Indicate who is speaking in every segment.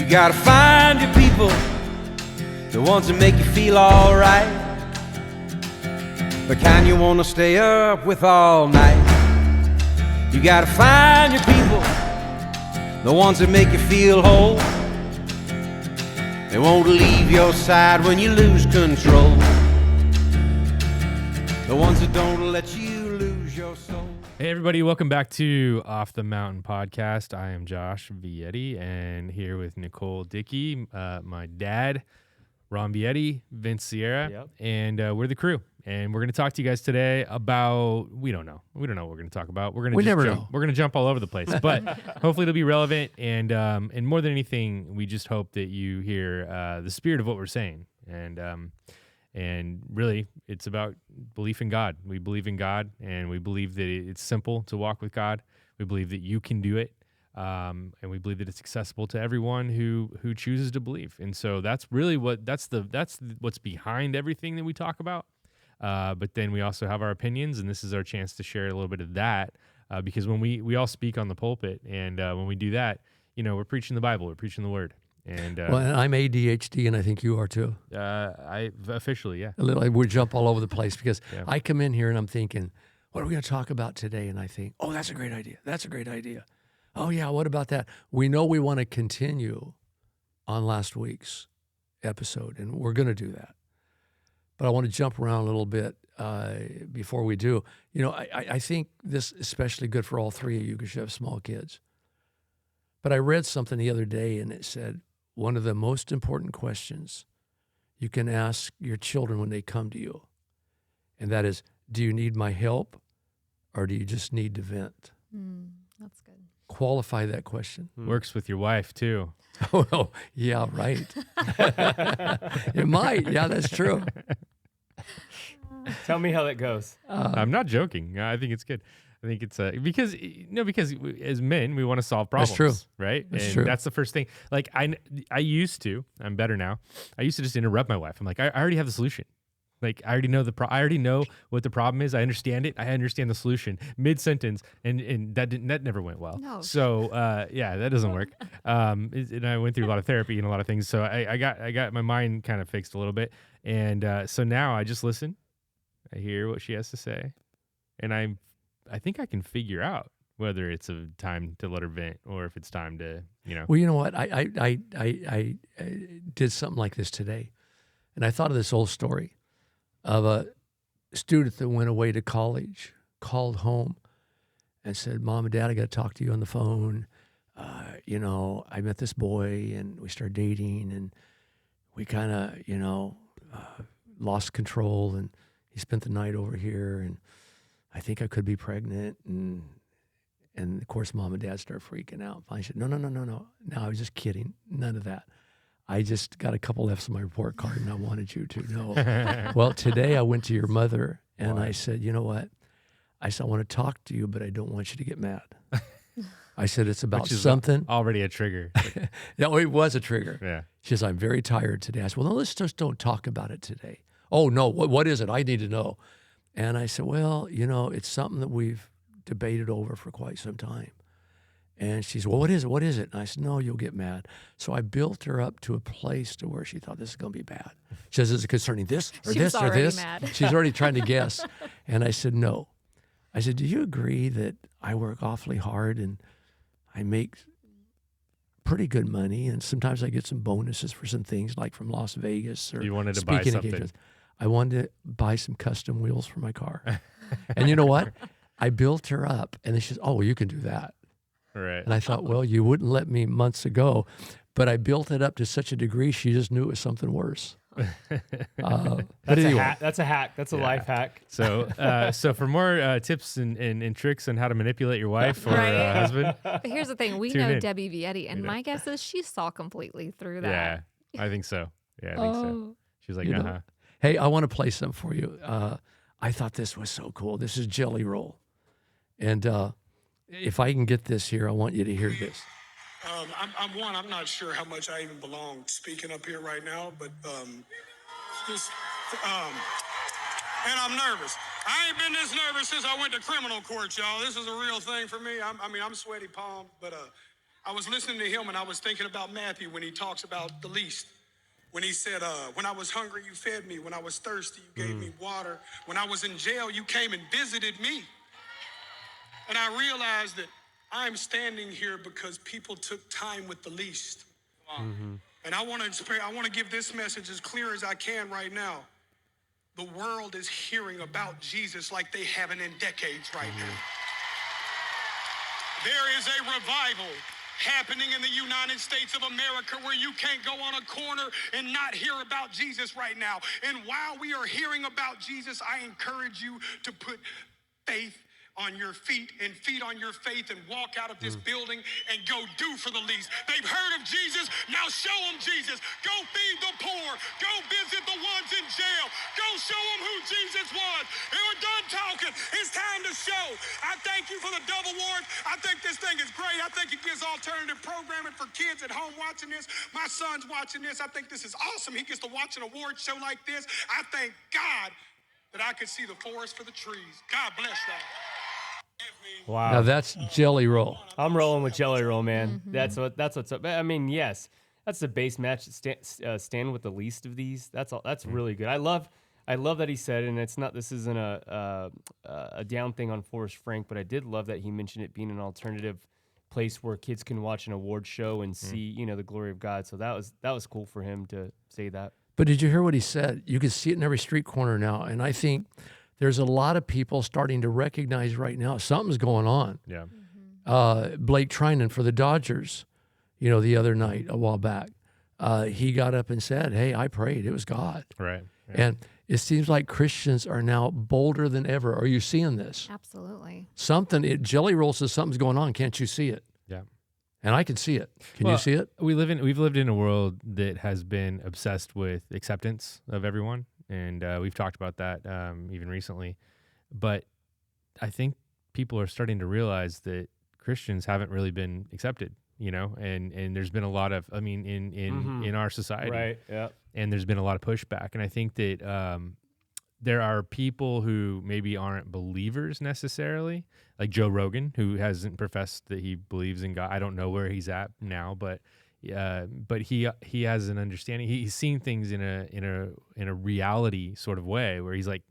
Speaker 1: You gotta find your people, the ones that make you feel alright, the kind you wanna stay up with all night. You gotta find your people, the ones that make you feel whole. They won't leave your side when you lose control. The ones that don't let you lose your soul.
Speaker 2: Hey everybody, welcome back to Off the Mountain Podcast. I am Josh Vietti and here with Nicole Dickey, my dad, Ron Vietti, Vince Sierra, and we're the crew. And we're going to talk to you guys today about, we don't know what we're going to talk about. We're going to jump all over the place, but hopefully it'll be relevant. And more than anything, we just hope that you hear the spirit of what we're saying. And really, it's about belief in God. We believe in God, and we believe that it's simple to walk with God. We believe that you can do it, and we believe that it's accessible to everyone who chooses to believe. And so that's really that's what's behind everything that we talk about. But then we also have our opinions, and this is our chance to share a little bit of that. Because when we all speak on the pulpit, and when we do that, we're preaching the Bible, we're preaching the Word. And
Speaker 3: well, I'm ADHD, and I think you are too.
Speaker 2: I officially, yeah.
Speaker 3: A little, we jump all over the place because I come in here and I'm thinking, what are we going to talk about today? And I think, oh, that's a great idea. That's a great idea. Oh yeah, what about that? We know we want to continue on last week's episode, and we're going to do that. But I want to jump around a little bit before we do. I think this is especially good for all three of you because you have small kids. But I read something the other day, and it said, one of the most important questions you can ask your children when they come to you, and that is, do you need my help or do you just need to vent?
Speaker 4: That's good.
Speaker 3: Qualify that question.
Speaker 2: Works with your wife, too.
Speaker 3: Oh, yeah, right. It might. Yeah, that's true.
Speaker 5: Tell me how that goes.
Speaker 2: I'm not joking. I think it's good. I think it's because as men we want to solve problems.
Speaker 3: That's true,
Speaker 2: right?
Speaker 3: That's
Speaker 2: and
Speaker 3: true.
Speaker 2: That's the first thing. Like I used to. I'm better now. I used to just interrupt my wife. I'm like, I already have the solution. Like I already know I already know what the problem is. I understand it. I understand the solution mid sentence, and that never went well.
Speaker 4: No.
Speaker 2: So that doesn't work. And I went through a lot of therapy and a lot of things. So I got my mind kind of fixed a little bit, and so now I just listen. I hear what she has to say, and I think I can figure out whether it's a time to let her vent or if it's time to,
Speaker 3: Well, you know what? I did something like this today, and I thought of this old story of a student that went away to college, called home, and said, "Mom and Dad, I got to talk to you on the phone. I met this boy, and we started dating, and we kind of, lost control, and he spent the night over here, and I think I could be pregnant." And of course, Mom and Dad start freaking out. I said, no. No, I was just kidding. None of that. I just got a couple F's on my report card, and I wanted you to know. Well, today I went to your mother, and I said, you know what? I said, I want to talk to you, but I don't want you to get mad. I said, it's about something.
Speaker 2: Already a trigger.
Speaker 3: Yeah, it was a trigger.
Speaker 2: Yeah.
Speaker 3: She says, I'm very tired today. I said, well, no, let's just don't talk about it today. Oh, no, what is it? I need to know. And I said, well, it's something that we've debated over for quite some time. And she said, well, what is it? What is it? And I said, no, you'll get mad. So I built her up to a place to where she thought this is going to be bad. She says, is it concerning this or
Speaker 4: She was
Speaker 3: this or
Speaker 4: already
Speaker 3: this?
Speaker 4: mad.
Speaker 3: She's already trying to guess. And I said, no. I said, do you agree that I work awfully hard and I make pretty good money, and sometimes I get some bonuses for some things like from Las Vegas or
Speaker 2: You wanted to buy
Speaker 3: speaking
Speaker 2: something.
Speaker 3: engagements. I wanted to buy some custom wheels for my car. And you know what? I built her up, and then she says, oh, well, you can do that.
Speaker 2: Right.
Speaker 3: And I thought, well, you wouldn't let me months ago, but I built it up to such a degree she just knew it was something worse. But anyway.
Speaker 5: That's a hack. That's a life hack.
Speaker 2: So for more tips and tricks on how to manipulate your wife or
Speaker 4: Right.
Speaker 2: husband,
Speaker 4: But here's the thing. We
Speaker 2: Tune
Speaker 4: know
Speaker 2: in.
Speaker 4: Debbie Vietti, and my guess is she saw completely through that.
Speaker 2: yeah, I think so. Yeah, I think so. She's like,
Speaker 3: You know. Hey, I want to play something for you. I thought this was so cool. This is Jelly Roll. And if I can get this here, I want you to hear this.
Speaker 6: I'm not sure how much I even belong speaking up here right now, but just, and I'm nervous. I ain't been this nervous since I went to criminal court, y'all. This is a real thing for me. I'm sweaty palm, but I was listening to him and I was thinking about Matthew when he talks about the least. When he said, when I was hungry, you fed me. When I was thirsty, you gave me water. When I was in jail, you came and visited me. And I realized that I'm standing here because people took time with the least. And I want to give this message as clear as I can right now. The world is hearing about Jesus like they haven't in decades right now. There is a revival happening in the United States of America where you can't go on a corner and not hear about Jesus right now. And while we are hearing about Jesus, I encourage you to put faith on your feet and feet on your faith and walk out of this building and go do for the least. They've heard of Jesus, now show them Jesus. Go feed the poor. Go visit the ones in jail. Go show them who Jesus was. And we're done talking. It's time to show. I thank you for the Dove Awards. I think this thing is great. I think it gives alternative programming for kids at home watching this. My son's watching this. I think this is awesome. He gets to watch an award show like this. I thank God that I could see the forest for the trees. God bless y'all.
Speaker 5: Wow.
Speaker 3: Now that's Jelly Roll.
Speaker 5: I'm rolling with Jelly Roll, man. That's what's up. I mean, yes, that's the base match. Stand with the least of these. That's all. That's really good. I love that he said, and it's not. This isn't a down thing on Forrest Frank, but I did love that he mentioned it being an alternative place where kids can watch an award show and see, the glory of God. So that was cool for him to say that.
Speaker 3: But did you hear what he said? You can see it in every street corner now, and I think there's a lot of people starting to recognize right now something's going on.
Speaker 2: Yeah.
Speaker 3: Blake Trinan for the Dodgers, the other night, a while back, he got up and said, hey, I prayed. It was God.
Speaker 2: Right.
Speaker 3: And it seems like Christians are now bolder than ever. Are you seeing this?
Speaker 4: Absolutely.
Speaker 3: Jelly Roll says something's going on. Can't you see it?
Speaker 2: Yeah.
Speaker 3: And I can see it. Can you see it?
Speaker 2: We've lived in a world that has been obsessed with acceptance of everyone. And we've talked about that even recently. But I think people are starting to realize that Christians haven't really been accepted, and there's been a lot of, in our society.
Speaker 5: Right, yeah.
Speaker 2: And there's been a lot of pushback. And I think that there are people who maybe aren't believers necessarily, like Joe Rogan, who hasn't professed that he believes in God. I don't know where he's at now, but he has an understanding. He's seen things in a reality sort of way where he's like,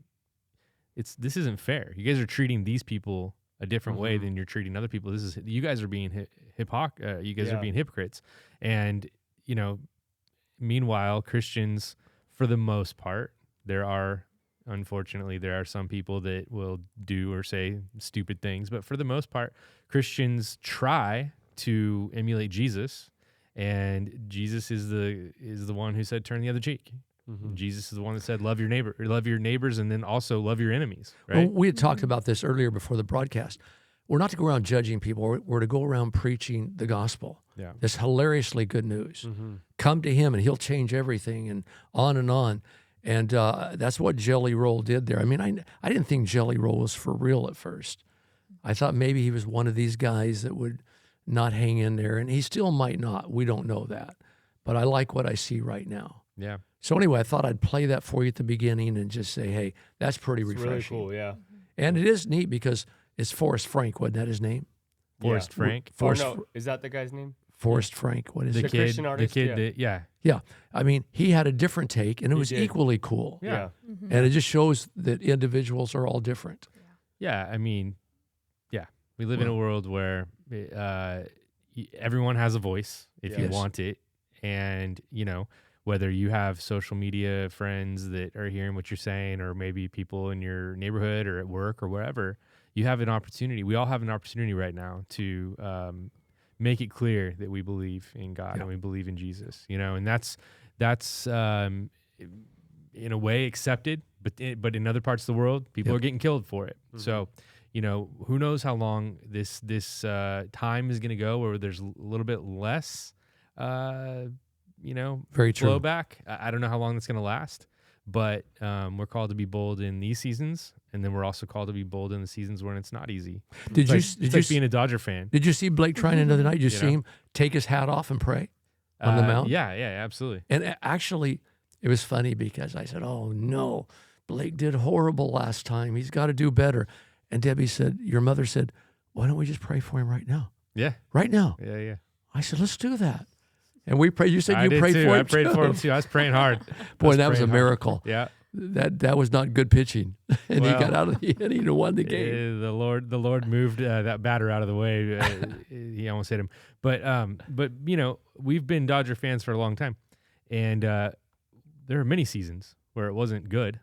Speaker 2: this isn't fair. You guys are treating these people a different way than you're treating other people. You guys are being you guys are being hypocrites. And meanwhile, Christians, for the most part, unfortunately, there are some people that will do or say stupid things, but for the most part, Christians try to emulate Jesus. And Jesus is the one who said, turn the other cheek. Jesus is the one that said, love your neighbors, and then also love your enemies. Right?
Speaker 3: Well, we had talked about this earlier before the broadcast. We're not to go around judging people. We're to go around preaching the gospel.
Speaker 2: Yeah.
Speaker 3: This hilariously good news. Come to him and he'll change everything, and on and on. And that's what Jelly Roll did there. I mean, I didn't think Jelly Roll was for real at first. I thought maybe he was one of these guys that would not hang in there, and he still might not. We don't know that. But I like what I see right now.
Speaker 2: Yeah.
Speaker 3: So anyway, I thought I'd play that for you at the beginning and just say, hey, that's pretty refreshing.
Speaker 5: Really cool, yeah.
Speaker 3: And it is neat because it's Forrest Frank, wasn't that his name?
Speaker 2: Forrest Frank.
Speaker 5: Is that the guy's name?
Speaker 3: Forrest Frank. What is
Speaker 2: The
Speaker 3: it?
Speaker 2: kid,
Speaker 5: Christian artist,
Speaker 2: the kid
Speaker 5: yeah.
Speaker 2: that, yeah.
Speaker 3: Yeah. I mean, he had a different take, and it was
Speaker 5: did.
Speaker 3: equally cool.
Speaker 5: Yeah.
Speaker 3: And it just shows that individuals are all different.
Speaker 2: Yeah, I mean, we live in a world where everyone has a voice if you
Speaker 3: Yes.
Speaker 2: want it. And, whether you have social media friends that are hearing what you're saying, or maybe people in your neighborhood or at work or wherever, you have an opportunity. We all have an opportunity right now to make it clear that we believe in God and we believe in Jesus, and that's in a way accepted, but in other parts of the world, people are getting killed for it. So, who knows how long this time is going to go, where there's a little bit less,
Speaker 3: Very true.
Speaker 2: blowback. I don't know how long that's going to last, but we're called to be bold in these seasons, and then we're also called to be bold in the seasons when it's not easy.
Speaker 3: Did
Speaker 2: It's
Speaker 3: you
Speaker 2: like being a Dodger fan.
Speaker 3: Did you see Blake Trinan the other night? Did you see him take his hat off and pray on the mountain?
Speaker 2: Yeah, absolutely.
Speaker 3: And actually, it was funny because I said, oh, no, Blake did horrible last time. He's got to do better. And Debbie said, your mother said, why don't we just pray for him right now?
Speaker 2: Yeah,
Speaker 3: Right now.
Speaker 2: yeah.
Speaker 3: I said, let's do that. And we prayed. You said you
Speaker 2: did
Speaker 3: prayed
Speaker 2: too.
Speaker 3: for him.
Speaker 2: I prayed for him too. I was praying hard.
Speaker 3: Boy, that was a
Speaker 2: praying hard.
Speaker 3: miracle.
Speaker 2: Yeah.
Speaker 3: That was not good pitching, and he got out of the inning and won the game.
Speaker 2: The Lord moved that batter out of the way. He almost hit him. But you know, we've been Dodger fans for a long time, and there are many seasons where it wasn't good,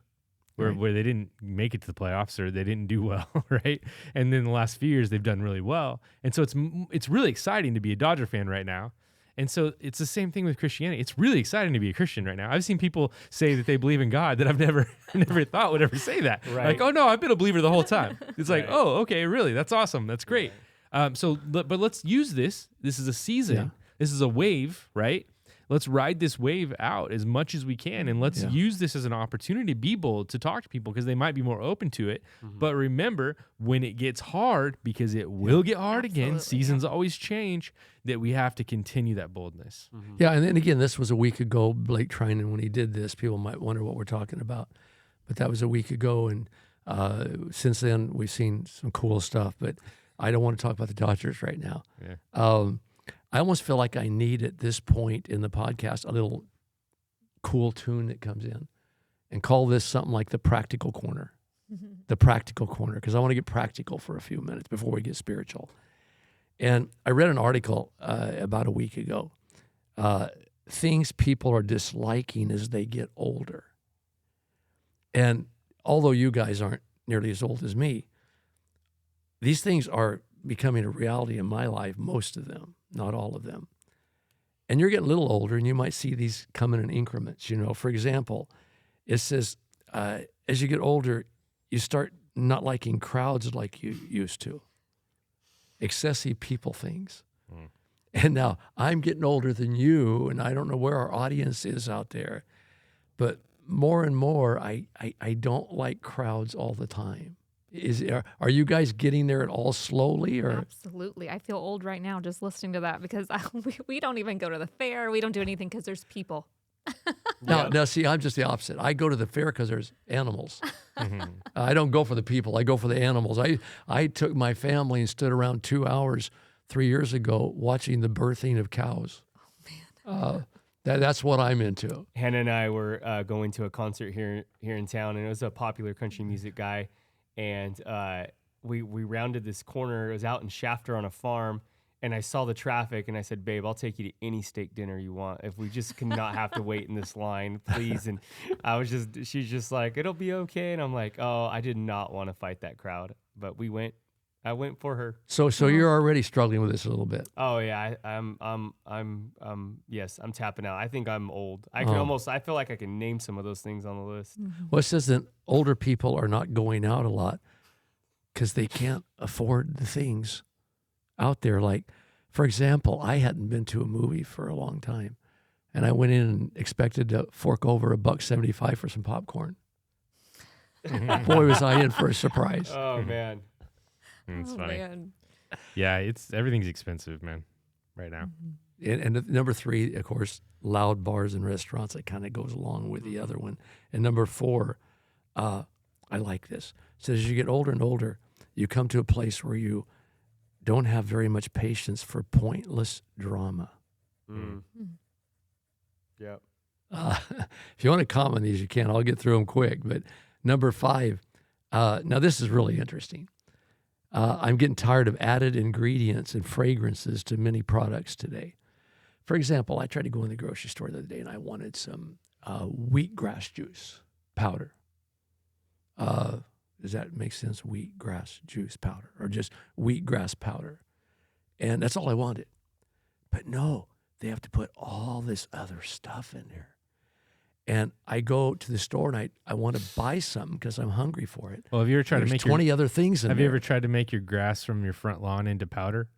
Speaker 2: where they didn't make it to the playoffs or they didn't do well, right? And then the last few years they've done really well, and so it's really exciting to be a Dodger fan right now. And so it's the same thing with Christianity. It's really exciting to be a Christian right now. I've seen people say that they believe in God that I've never thought would ever say that.
Speaker 5: Right.
Speaker 2: Like, oh no, I've been a believer the whole time. It's like,
Speaker 5: Right.
Speaker 2: oh, okay, really? That's awesome. That's great. But let's use this. This is a season.
Speaker 3: Yeah.
Speaker 2: This is a wave, right? Let's ride this wave out as much as we can, and let's use this as an opportunity to be bold, to talk to people because they might be more open to it. But remember, when it gets hard, because it will get hard again, seasons always change, that we have to continue that boldness.
Speaker 3: Yeah, and then again, this was a week ago. Blake Trinan, when he did this, people might wonder what we're talking about, but that was a week ago, and since then we've seen some cool stuff. But I don't want to talk about the Dodgers right now.
Speaker 2: Yeah.
Speaker 3: I almost feel like I need at this point in the podcast a little cool tune that comes in, and call this something like the Practical Corner. The Practical Corner, because I want to get practical for a few minutes before we get spiritual. And I read an article about a week ago, things people are disliking as they get older. And although you guys aren't nearly as old as me, these things are becoming a reality in my life, most of them, not all of them. And you're getting a little older, and you might see these come in increments. You know, for example, it says as you get older, you start not liking crowds like you used to. Excessive people things. And now I'm getting older than you, and I don't know where our audience is out there, but more and more, I don't like crowds all the time. Are you guys getting there at all slowly? Or
Speaker 4: Absolutely. I feel old right now just listening to that because we don't even go to the fair. We don't do anything because there's people.
Speaker 3: Now, see, I'm just the opposite. I go to the fair because there's animals. I don't go for the people. I go for the animals. I took my family and stood around 2 hours 3 years ago watching the birthing of cows. Oh, man. That's what I'm into.
Speaker 5: Hannah and I were going to a concert here in town, and it was a popular country music guy. And we rounded this corner. It was out in Shafter on a farm. And I saw the traffic, and I said, babe, I'll take you to any steak dinner you want. If we just cannot have to wait in this line, please. And she's just like, it'll be okay. And I'm like, oh, I did not want to fight that crowd. But I went for her.
Speaker 3: So you're already struggling with this a little bit.
Speaker 5: Oh yeah, yes, I'm tapping out. I think I'm old. I feel like I can name some of those things on the list.
Speaker 3: Well, it says that older people are not going out a lot because they can't afford the things out there. Like, for example, I hadn't been to a movie for a long time, and I went in and expected to fork over $1.75 for some popcorn. Boy, was I in for a surprise.
Speaker 5: Oh man,
Speaker 2: it's funny.
Speaker 4: Man.
Speaker 2: Yeah, everything's expensive, man, right now.
Speaker 3: And number 3, of course, loud bars and restaurants. That kind of goes along with the other one. And number 4, I like this. It says as you get older and older, you come to a place where you don't have very much patience for pointless drama.
Speaker 5: Yep.
Speaker 3: If you want to comment these, you can. I'll get through them quick. But number 5, now this is really interesting. I'm getting tired of added ingredients and fragrances to many products today. For example, I tried to go in the grocery store the other day, and I wanted some wheatgrass juice powder. Does that make sense? Wheatgrass juice powder, or just wheatgrass powder. And that's all I wanted. But no, they have to put all this other stuff in there. And I go to the store, and I want to buy something because I'm hungry for it.
Speaker 2: Well, have you ever tried to make
Speaker 3: 20 other things in
Speaker 2: Have
Speaker 3: there.
Speaker 2: you ever tried to make your grass from your front lawn into powder?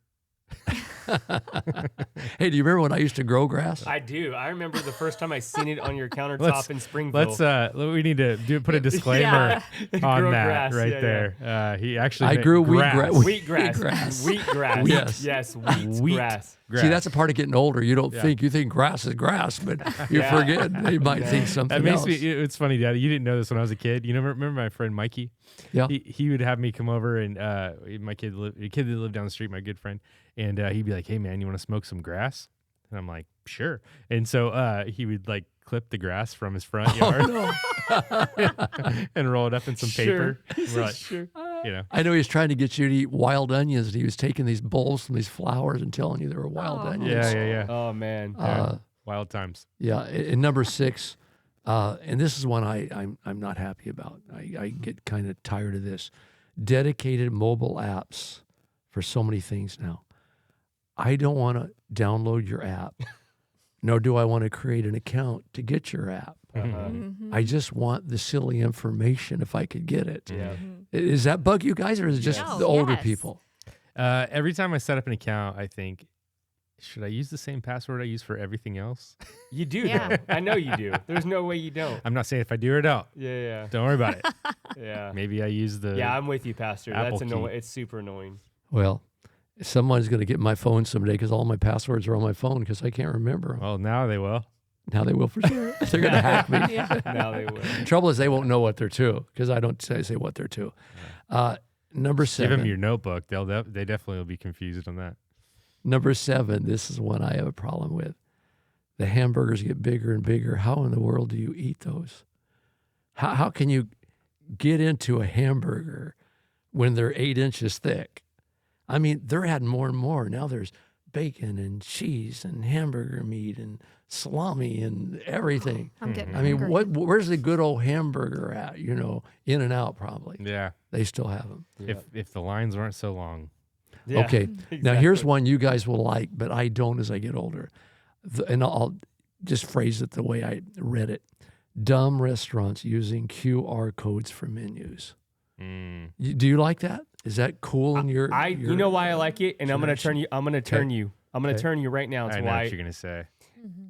Speaker 3: Hey, do you remember when I used to grow grass?
Speaker 5: I do. I remember the first time I seen it on your countertop in Springville.
Speaker 2: We need to put a disclaimer on
Speaker 5: Grow
Speaker 2: that
Speaker 5: grass,
Speaker 2: right
Speaker 5: yeah,
Speaker 2: there. He actually
Speaker 3: I grew
Speaker 2: grass.
Speaker 5: Wheatgrass. Wheatgrass.
Speaker 3: Yes.
Speaker 5: Wheatgrass.
Speaker 3: See, that's a part of getting older. You don't think, you think grass is grass, but you forget they might think something
Speaker 2: That makes
Speaker 3: else.
Speaker 2: me. It's funny, Dad. You didn't know this when I was a kid. You remember my friend Mikey?
Speaker 3: Yeah.
Speaker 2: He would have me come over, and my kid that lived down the street, my good friend, And he'd be like, "Hey man, you want to smoke some grass?" And I'm like, "Sure." And so he would like clip the grass from his front yard and roll it up in some paper. We're like,
Speaker 5: Sure.
Speaker 2: you know,
Speaker 3: I know he was trying to get you to eat wild onions. And he was taking these bowls from these flowers and telling you they were wild onions.
Speaker 2: yeah.
Speaker 5: Oh man.
Speaker 2: Wild times.
Speaker 3: Yeah. And number 6, and this is one I'm not happy about. I get kind of tired of this. Dedicated mobile apps for so many things now. I don't want to download your app, nor do I want to create an account to get your app. I just want the silly information if I could get it.
Speaker 5: Yeah.
Speaker 3: Does that bug you guys, or is it just
Speaker 4: Yes.
Speaker 3: the older
Speaker 4: Yes.
Speaker 3: people?
Speaker 2: Every time I set up an account, I think, should I use the same password I use for everything else?
Speaker 5: You do.
Speaker 4: Yeah.
Speaker 5: Though. I know you do. There's no way you don't.
Speaker 2: I'm not saying if I do or don't.
Speaker 5: Yeah.
Speaker 2: Don't worry about it.
Speaker 5: Yeah.
Speaker 2: Maybe I use the
Speaker 5: Yeah, I'm with you, Pastor.
Speaker 2: Apple
Speaker 5: That's annoying.
Speaker 2: key.
Speaker 5: It's super annoying.
Speaker 3: Well, someone's going to get my phone someday because all my passwords are on my phone because I can't remember 'em.
Speaker 2: Well, now they will.
Speaker 3: Now they will for sure. They're going to hack me.
Speaker 5: Now they will.
Speaker 3: Trouble is they won't know what they're to because I don't say what they're to. Number 7.
Speaker 2: Give them your notebook. They definitely will be confused on that.
Speaker 3: Number 7, this is one I have a problem with. The hamburgers get bigger and bigger. How in the world do you eat those? How can you get into a hamburger when they're 8 inches thick? I mean, they're adding more and more. Now there's bacon and cheese and hamburger meat and salami and everything.
Speaker 4: I'm getting
Speaker 3: I mean,
Speaker 4: hungry.
Speaker 3: where's the good old hamburger at? You know, In and Out probably.
Speaker 2: Yeah.
Speaker 3: They still have them.
Speaker 2: If the lines weren't so long.
Speaker 5: Yeah,
Speaker 3: Okay. Now here's
Speaker 5: exactly.
Speaker 3: one you guys will like, but I don't as I get older. And I'll just phrase it the way I read it. Dumb restaurants using QR codes for menus.
Speaker 2: Mm.
Speaker 3: Do you like that? Is that cool in your?
Speaker 5: You know why I like it, and I'm gonna turn you. I'm gonna turn you. I'm gonna
Speaker 3: Okay.
Speaker 5: turn you right now. It's
Speaker 2: I know
Speaker 5: why
Speaker 2: what you're gonna say.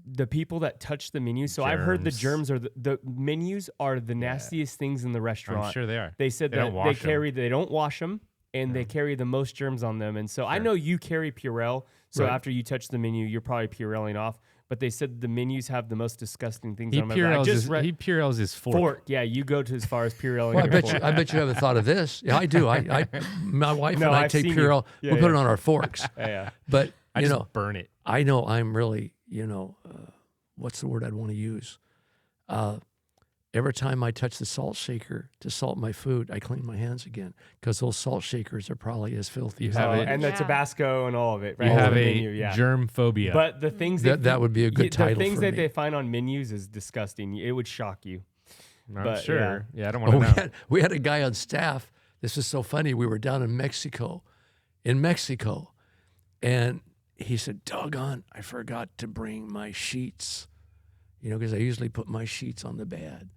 Speaker 5: the people that touch the menu. So I've heard the
Speaker 2: Germs.
Speaker 5: germs are the menus are the nastiest things in the restaurant.
Speaker 2: I'm sure they are.
Speaker 5: They said
Speaker 2: They don't
Speaker 5: that
Speaker 2: wash 'em.
Speaker 5: they don't wash them, and they carry the most germs on them. And so I know you carry Purell. So
Speaker 3: Right.
Speaker 5: after you touch the menu, you're probably Purelling off. But they said the menus have the most disgusing things
Speaker 2: He
Speaker 5: on them. I
Speaker 2: Purells
Speaker 5: just read
Speaker 2: he Purells his fork.
Speaker 5: Yeah, you go to as far as Purelling.
Speaker 3: Well, I
Speaker 5: your
Speaker 3: bet you.
Speaker 5: fork.
Speaker 3: I bet you haven't thought of this. Yeah, I do. My wife
Speaker 5: No,
Speaker 3: and I
Speaker 5: I've
Speaker 3: take
Speaker 5: seen you.
Speaker 3: Purell.
Speaker 5: Yeah,
Speaker 3: we put it
Speaker 5: yeah.
Speaker 3: on our forks.
Speaker 5: Yeah.
Speaker 3: But
Speaker 2: I
Speaker 3: you
Speaker 2: just
Speaker 3: know,
Speaker 2: burn it.
Speaker 3: I know I'm really, what's the word I'd want to use? Every time I touch the salt shaker to salt my food, I clean my hands again because those salt shakers are probably as filthy
Speaker 2: You
Speaker 3: as
Speaker 2: have
Speaker 3: that.
Speaker 2: it.
Speaker 5: And the
Speaker 4: Yeah.
Speaker 5: Tabasco and all of it. Right?
Speaker 2: You
Speaker 5: All
Speaker 2: have
Speaker 5: the
Speaker 2: a
Speaker 5: menu, yeah.
Speaker 2: germ phobia.
Speaker 5: But the things
Speaker 3: That would be a good title
Speaker 5: The things
Speaker 3: for
Speaker 5: that
Speaker 3: me.
Speaker 5: they find on menus is disgusting. It would shock you.
Speaker 2: I'm
Speaker 5: but,
Speaker 2: sure. Yeah, I don't
Speaker 3: Oh,
Speaker 2: want to know.
Speaker 3: we had a guy on staff. This is so funny. We were down in Mexico, and he said, "Doggone, I forgot to bring my sheets, because I usually put my sheets on the bed."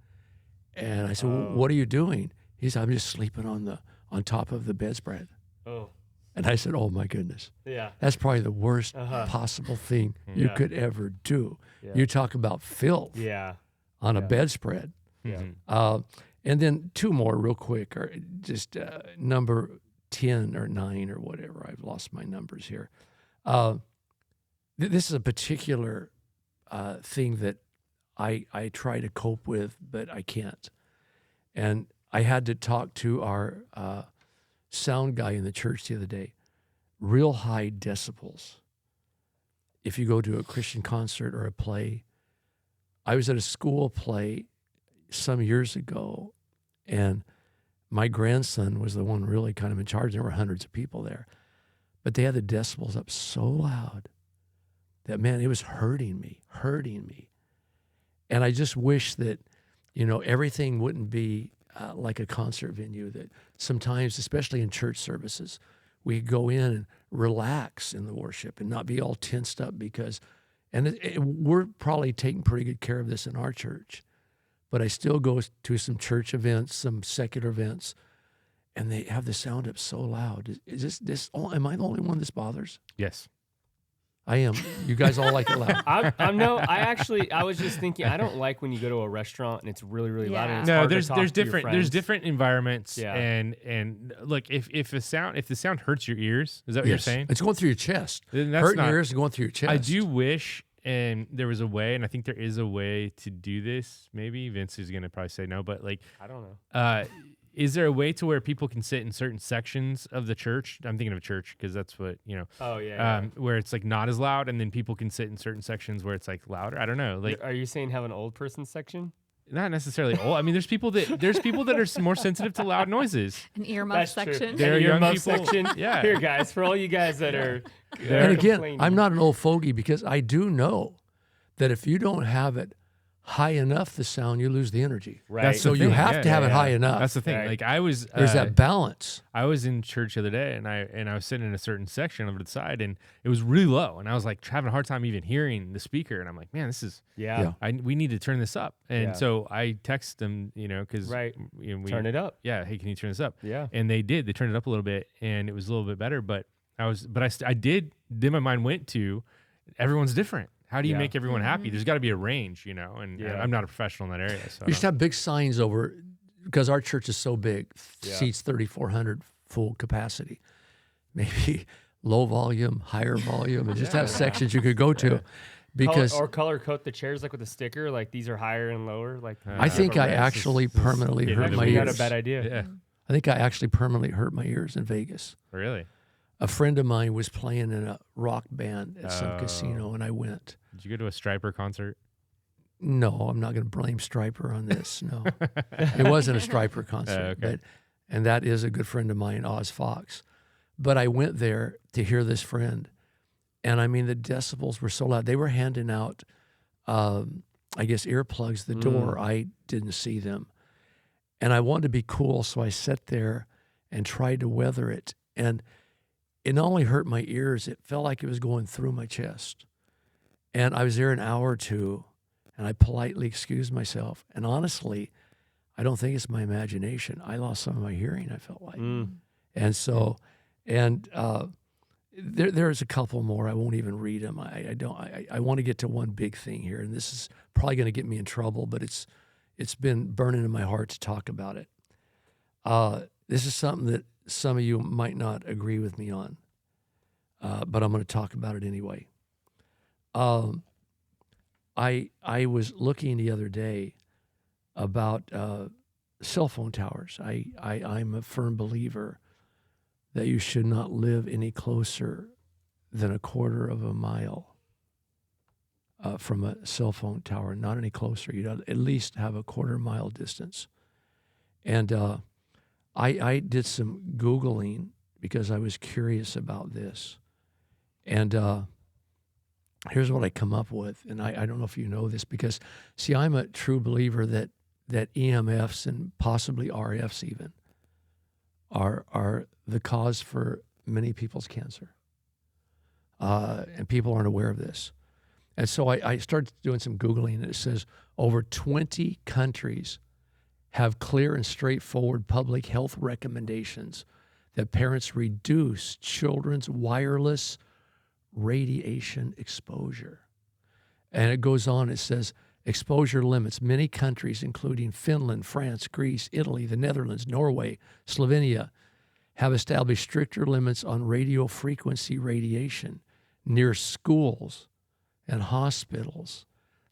Speaker 3: And I said, well, "What are you doing?" He said, "I'm just sleeping on top of the bedspread."
Speaker 5: Oh,
Speaker 3: And I said, "Oh my goodness,
Speaker 5: yeah.
Speaker 3: that's probably the worst possible thing you
Speaker 5: Yeah.
Speaker 3: could ever do."
Speaker 5: Yeah.
Speaker 3: You talk about filth
Speaker 5: Yeah.
Speaker 3: on a bedspread.
Speaker 5: Yeah.
Speaker 3: And then 2 more real quick, or just number 10 or 9 or whatever. I've lost my numbers here. This is a particular thing that I try to cope with, but I can't. And I had to talk to our sound guy in the church the other day. Real high decibels. If you go to a Christian concert or a play, I was at a school play some years ago, and my grandson was the one really kind of in charge. There were hundreds of people there, but they had the decibels up so loud that, man, it was hurting me. And I just wish that, everything wouldn't be like a concert venue, that sometimes, especially in church services, we go in and relax in the worship and not be all tensed up we're probably taking pretty good care of this in our church. But I still go to some church events, some secular events, and they have the sound up so loud. Is this? Am I the only one this bothers?
Speaker 2: Yes.
Speaker 3: I am. You guys all like it loud.
Speaker 5: I was just thinking, I don't like when you go to a restaurant and it's really, really loud. And
Speaker 4: Yeah.
Speaker 5: it's
Speaker 2: No,
Speaker 5: hard to
Speaker 2: there's
Speaker 5: talk to your
Speaker 2: different
Speaker 5: friends.
Speaker 2: environments.
Speaker 5: Yeah.
Speaker 2: And look, if the sound hurts your ears, is that what you're
Speaker 3: Yes.
Speaker 2: saying?
Speaker 3: It's going through your chest.
Speaker 2: Then that's
Speaker 3: Hurting
Speaker 2: not-
Speaker 3: your ears is going through your chest.
Speaker 2: I do wish, and there was a way, and I think there is a way to do this. Maybe Vince is gonna probably say no, but like
Speaker 5: I don't know.
Speaker 2: is there a way to where people can sit in certain sections of the church? I'm thinking of a church because that's what,
Speaker 5: Oh yeah.
Speaker 2: where it's like not as loud, and then people can sit in certain sections where it's like louder. I don't know. Like,
Speaker 5: Are you saying have an old person section?
Speaker 2: not necessarily old. I mean, there's people that are more sensitive to loud noises.
Speaker 4: An earmuff
Speaker 5: That's
Speaker 4: section.
Speaker 5: true.
Speaker 2: There are young
Speaker 5: Earmuff
Speaker 2: people-
Speaker 5: section.
Speaker 2: yeah.
Speaker 5: Here, guys, for all you guys that are.
Speaker 3: And again,
Speaker 5: complaining.
Speaker 3: I'm not an old fogey because I do know that if you don't have it high enough, the sound, you lose the energy.
Speaker 5: Right.
Speaker 2: That's
Speaker 3: So
Speaker 2: the
Speaker 3: you
Speaker 2: thing.
Speaker 3: have to have it high enough.
Speaker 2: That's the thing.
Speaker 5: Right.
Speaker 2: Like I was,
Speaker 3: There's that balance.
Speaker 2: I was in church the other day, and I was sitting in a certain section over the side, and it was really low, and I was like having a hard time even hearing the speaker, and I'm like, man, this is
Speaker 5: Yeah.
Speaker 2: we need to turn this up, and
Speaker 5: Yeah.
Speaker 2: so I text them, because
Speaker 5: Right.
Speaker 2: we
Speaker 5: Turn it up.
Speaker 2: Yeah, hey, can you turn this up?
Speaker 5: Yeah.
Speaker 2: And they did. They turned it up a little bit, and it was a little bit better. But I did. Then my mind went to everyone's different. How do you
Speaker 5: Yeah.
Speaker 2: make everyone happy? There's got to be a range, and
Speaker 5: Yeah.
Speaker 2: I'm not a professional in that area. So I
Speaker 3: You should have big signs over, because our church is so big,
Speaker 5: Yeah.
Speaker 3: seats 3,400 full capacity. Maybe low volume, higher volume, and just have sections you could go to. Because
Speaker 5: color code the chairs like with a sticker, like these are higher and lower. Like
Speaker 3: I think I actually permanently
Speaker 2: getting
Speaker 3: hurt
Speaker 2: rid of
Speaker 3: my
Speaker 2: the
Speaker 5: not a
Speaker 3: ears.
Speaker 5: bad idea.
Speaker 2: yeah,
Speaker 3: I think I actually permanently hurt my ears in Vegas.
Speaker 2: really.
Speaker 3: A friend of mine was playing in a rock band at some
Speaker 2: Oh.
Speaker 3: casino, and I went.
Speaker 2: Did you go to a Striper concert?
Speaker 3: No, I'm not going to blame Striper on this. No, it wasn't a Striper concert,
Speaker 2: okay.
Speaker 3: and that is a good friend of mine, Oz Fox. But I went there to hear this friend, and I mean the decibels were so loud. They were handing out, I guess, earplugs. The door, I didn't see them, and I wanted to be cool, so I sat there and tried to weather it, and it not only hurt my ears, it felt like it was going through my chest. And I was there an hour or two, and I politely excused myself. And honestly, I don't think it's my imagination. I lost some of my hearing, I felt like. And so, there's a couple more. I won't even read them. I want to get to one big thing here, and this is probably going to get me in trouble, but it's been burning in my heart to talk about it. This is something that some of you might not agree with me on, but I'm going to talk about it anyway. I was looking the other day about cell phone towers. I'm a firm believer that you should not live any closer than a quarter of a mile from a cell phone tower, not any closer. You'd at least have a quarter mile distance. And I did some Googling because I was curious about this. And here's what I come up with. And I don't know if you know this because, see, I'm a true believer that EMFs and possibly RFs even are the cause for many people's cancer. And people aren't aware of this. And so I started doing some Googling, and it says over 20 countries have clear and straightforward public health recommendations that parents reduce children's wireless radiation exposure. And it goes on, it says, exposure limits. Many countries, including Finland, France, Greece, Italy, the Netherlands, Norway, Slovenia, have established stricter limits on radio frequency radiation near schools and hospitals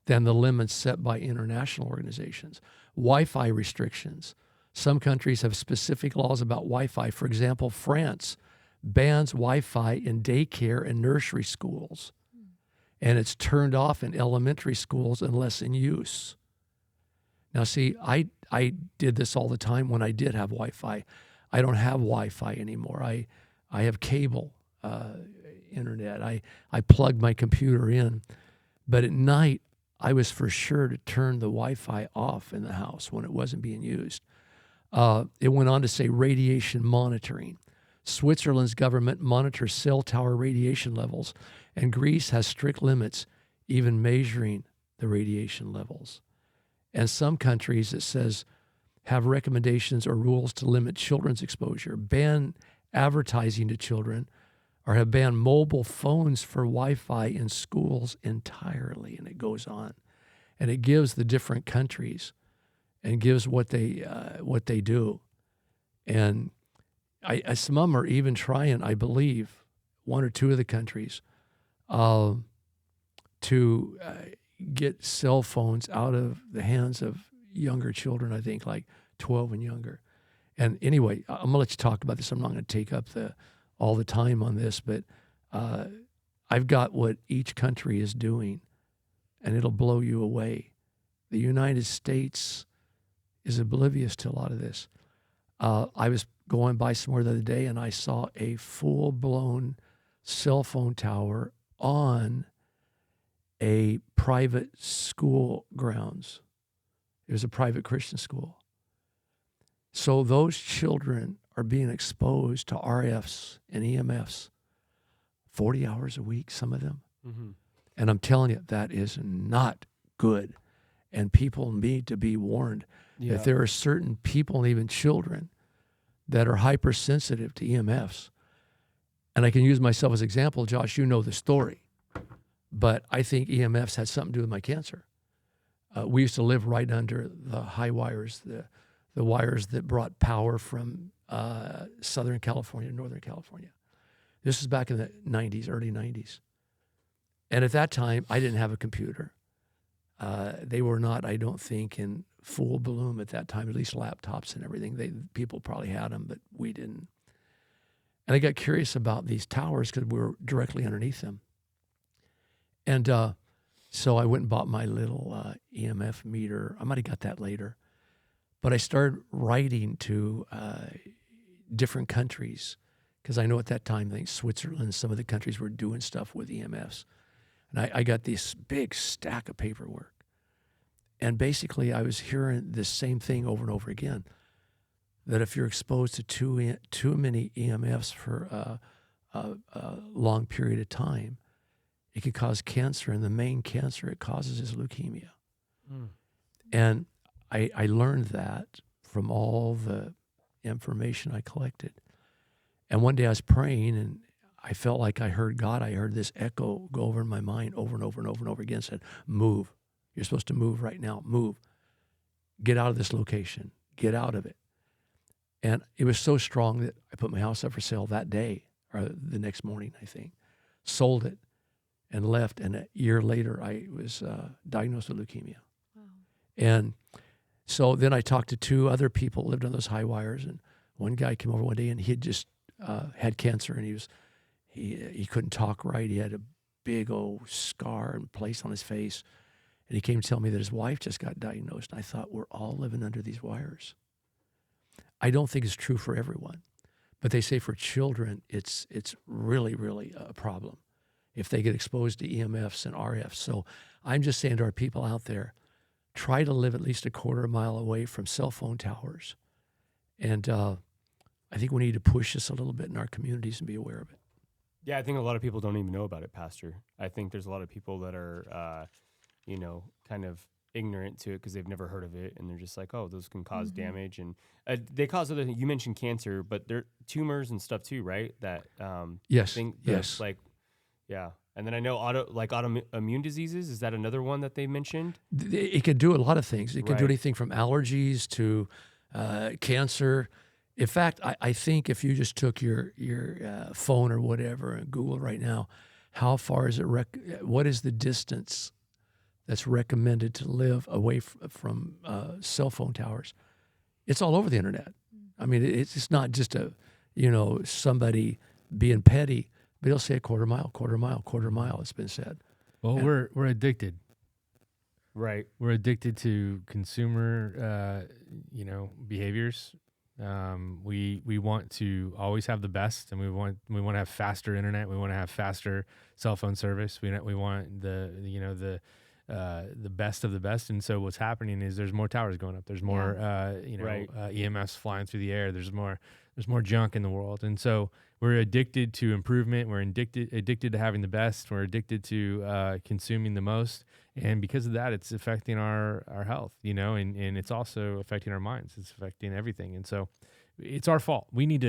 Speaker 3: than the limits set by international organizations. Wi-Fi restrictions. Some countries have specific laws about Wi-Fi. For example, France bans Wi-Fi in daycare and nursery schools, and it's turned off in elementary schools unless in use. Now, see, I did this all the time when I did have Wi-Fi. I don't have Wi-Fi anymore. I have cable internet. I plugged my computer in, but at night I was for sure to turn the Wi-Fi off in the house when it wasn't being used. It went on to say radiation monitoring. Switzerland's government monitors cell tower radiation levels, and Greece has strict limits, even measuring the radiation levels. And some countries, it says, have recommendations or rules to limit children's exposure, ban advertising to children, or have banned mobile phones for Wi-Fi in schools entirely. And it goes on. And it gives the different countries and gives what they do. And some of them are even trying, I believe, one or two of the countries, to get cell phones out of the hands of younger children, I think like 12 and younger. And anyway, I'm going to let you talk about this. I'm not going to take up all the time on this, but I've got what each country is doing, and it'll blow you away. The United States is oblivious to a lot of this. I was going by somewhere the other day, and I saw a full-blown cell phone tower on a private school grounds. It was a private Christian school. So those children are being exposed to RFs and EMFs 40 hours a week, some of them.
Speaker 5: Mm-hmm.
Speaker 3: And I'm telling you, that is not good. And people need to be warned that there are certain people, and even children, that are hypersensitive to EMFs. And I can use myself as an example. Josh, you know the story. But I think EMFs had something to do with my cancer. We used to live right under the high wires, the wires that brought power from Southern California to Northern California. This was back in the 90s, early 90s. And at that time, I didn't have a computer. They were not, I don't think, in full bloom at that time, at least laptops and everything. People probably had them, but we didn't. And I got curious about these towers because we were directly underneath them. And so I went and bought my little EMF meter. I might have got that later. But I started writing to different countries because I know at that time, I think Switzerland, some of the countries were doing stuff with EMFs. And I got this big stack of paperwork. And basically, I was hearing this same thing over and over again, that if you're exposed to too many EMFs for a long period of time, it could cause cancer. And the main cancer it causes is leukemia. Mm. And I learned that from all the information I collected. And one day I was praying, and I felt like I heard God. I heard this echo go over in my mind over and over and over and over again. It said, move. You're supposed to move right now. Move. Get out of this location. Get out of it. And it was so strong that I put my house up for sale that day, or the next morning, I think. Sold it and left. And a year later, I was diagnosed with leukemia. Wow. And so then I talked to two other people who lived on those high wires. And one guy came over one day, and he had just had cancer, and he couldn't talk right. He had a big old scar and place on his face. And he came to tell me that his wife just got diagnosed. And I thought, we're all living under these wires. I don't think it's true for everyone. But they say for children, it's really, really a problem if they get exposed to EMFs and RFs. So I'm just saying to our people out there, try to live at least a quarter mile away from cell phone towers. And I think we need to push this a little bit in our communities and be aware of it.
Speaker 5: Yeah, I think a lot of people don't even know about it, Pastor. I think there's a lot of people that are, kind of ignorant to it because they've never heard of it, and they're just like, oh, those can cause damage, and they cause other things. You mentioned cancer, but they're tumors and stuff too, right? That
Speaker 3: yes.
Speaker 5: Like, yeah. And then I know autoimmune diseases. Is that another one that they mentioned?
Speaker 3: It could do a lot of things. It could do anything from allergies to cancer. In fact, I think if you just took your phone or whatever and Google right now, how far is it? What is the distance that's recommended to live away from cell phone towers? It's all over the internet. I mean, it's not just somebody being petty, but he'll say a quarter mile. It's been said.
Speaker 2: Well, we're addicted.
Speaker 5: Right.
Speaker 2: We're addicted to consumer, behaviors. We want to always have the best, and we want to have faster internet. We want to have faster cell phone service. We want the best of the best. And so what's happening is there's more towers going up. There's more EMFs flying through the air. There's more junk in the world. And so we're addicted to improvement. We're addicted to having the best. We're addicted to consuming the most. And because of that, it's affecting our health, and it's also affecting our minds. It's affecting everything. And so it's our fault. We need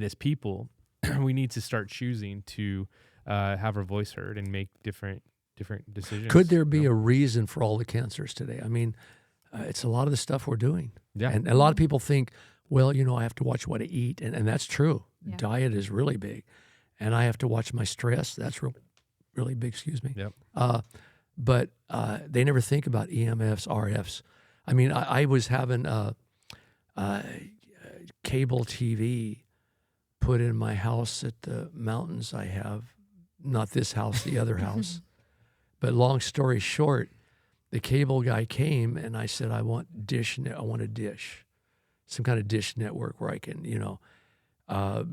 Speaker 2: as people, we need to start choosing to have our voice heard and make different decisions.
Speaker 3: Could there be a reason for all the cancers today? I mean, it's a lot of the stuff we're doing.
Speaker 2: Yeah.
Speaker 3: And a lot of people think, well, I have to watch what I eat. And that's true.
Speaker 4: Yeah.
Speaker 3: Diet is really big. And I have to watch my stress. That's really big, excuse me.
Speaker 2: Yep.
Speaker 3: But they never think about EMFs, RFs. I mean, I was having cable TV put in my house at the mountains I have. Not this house, the other house. But long story short, the cable guy came and I said, I want a dish, some kind of dish network where I can,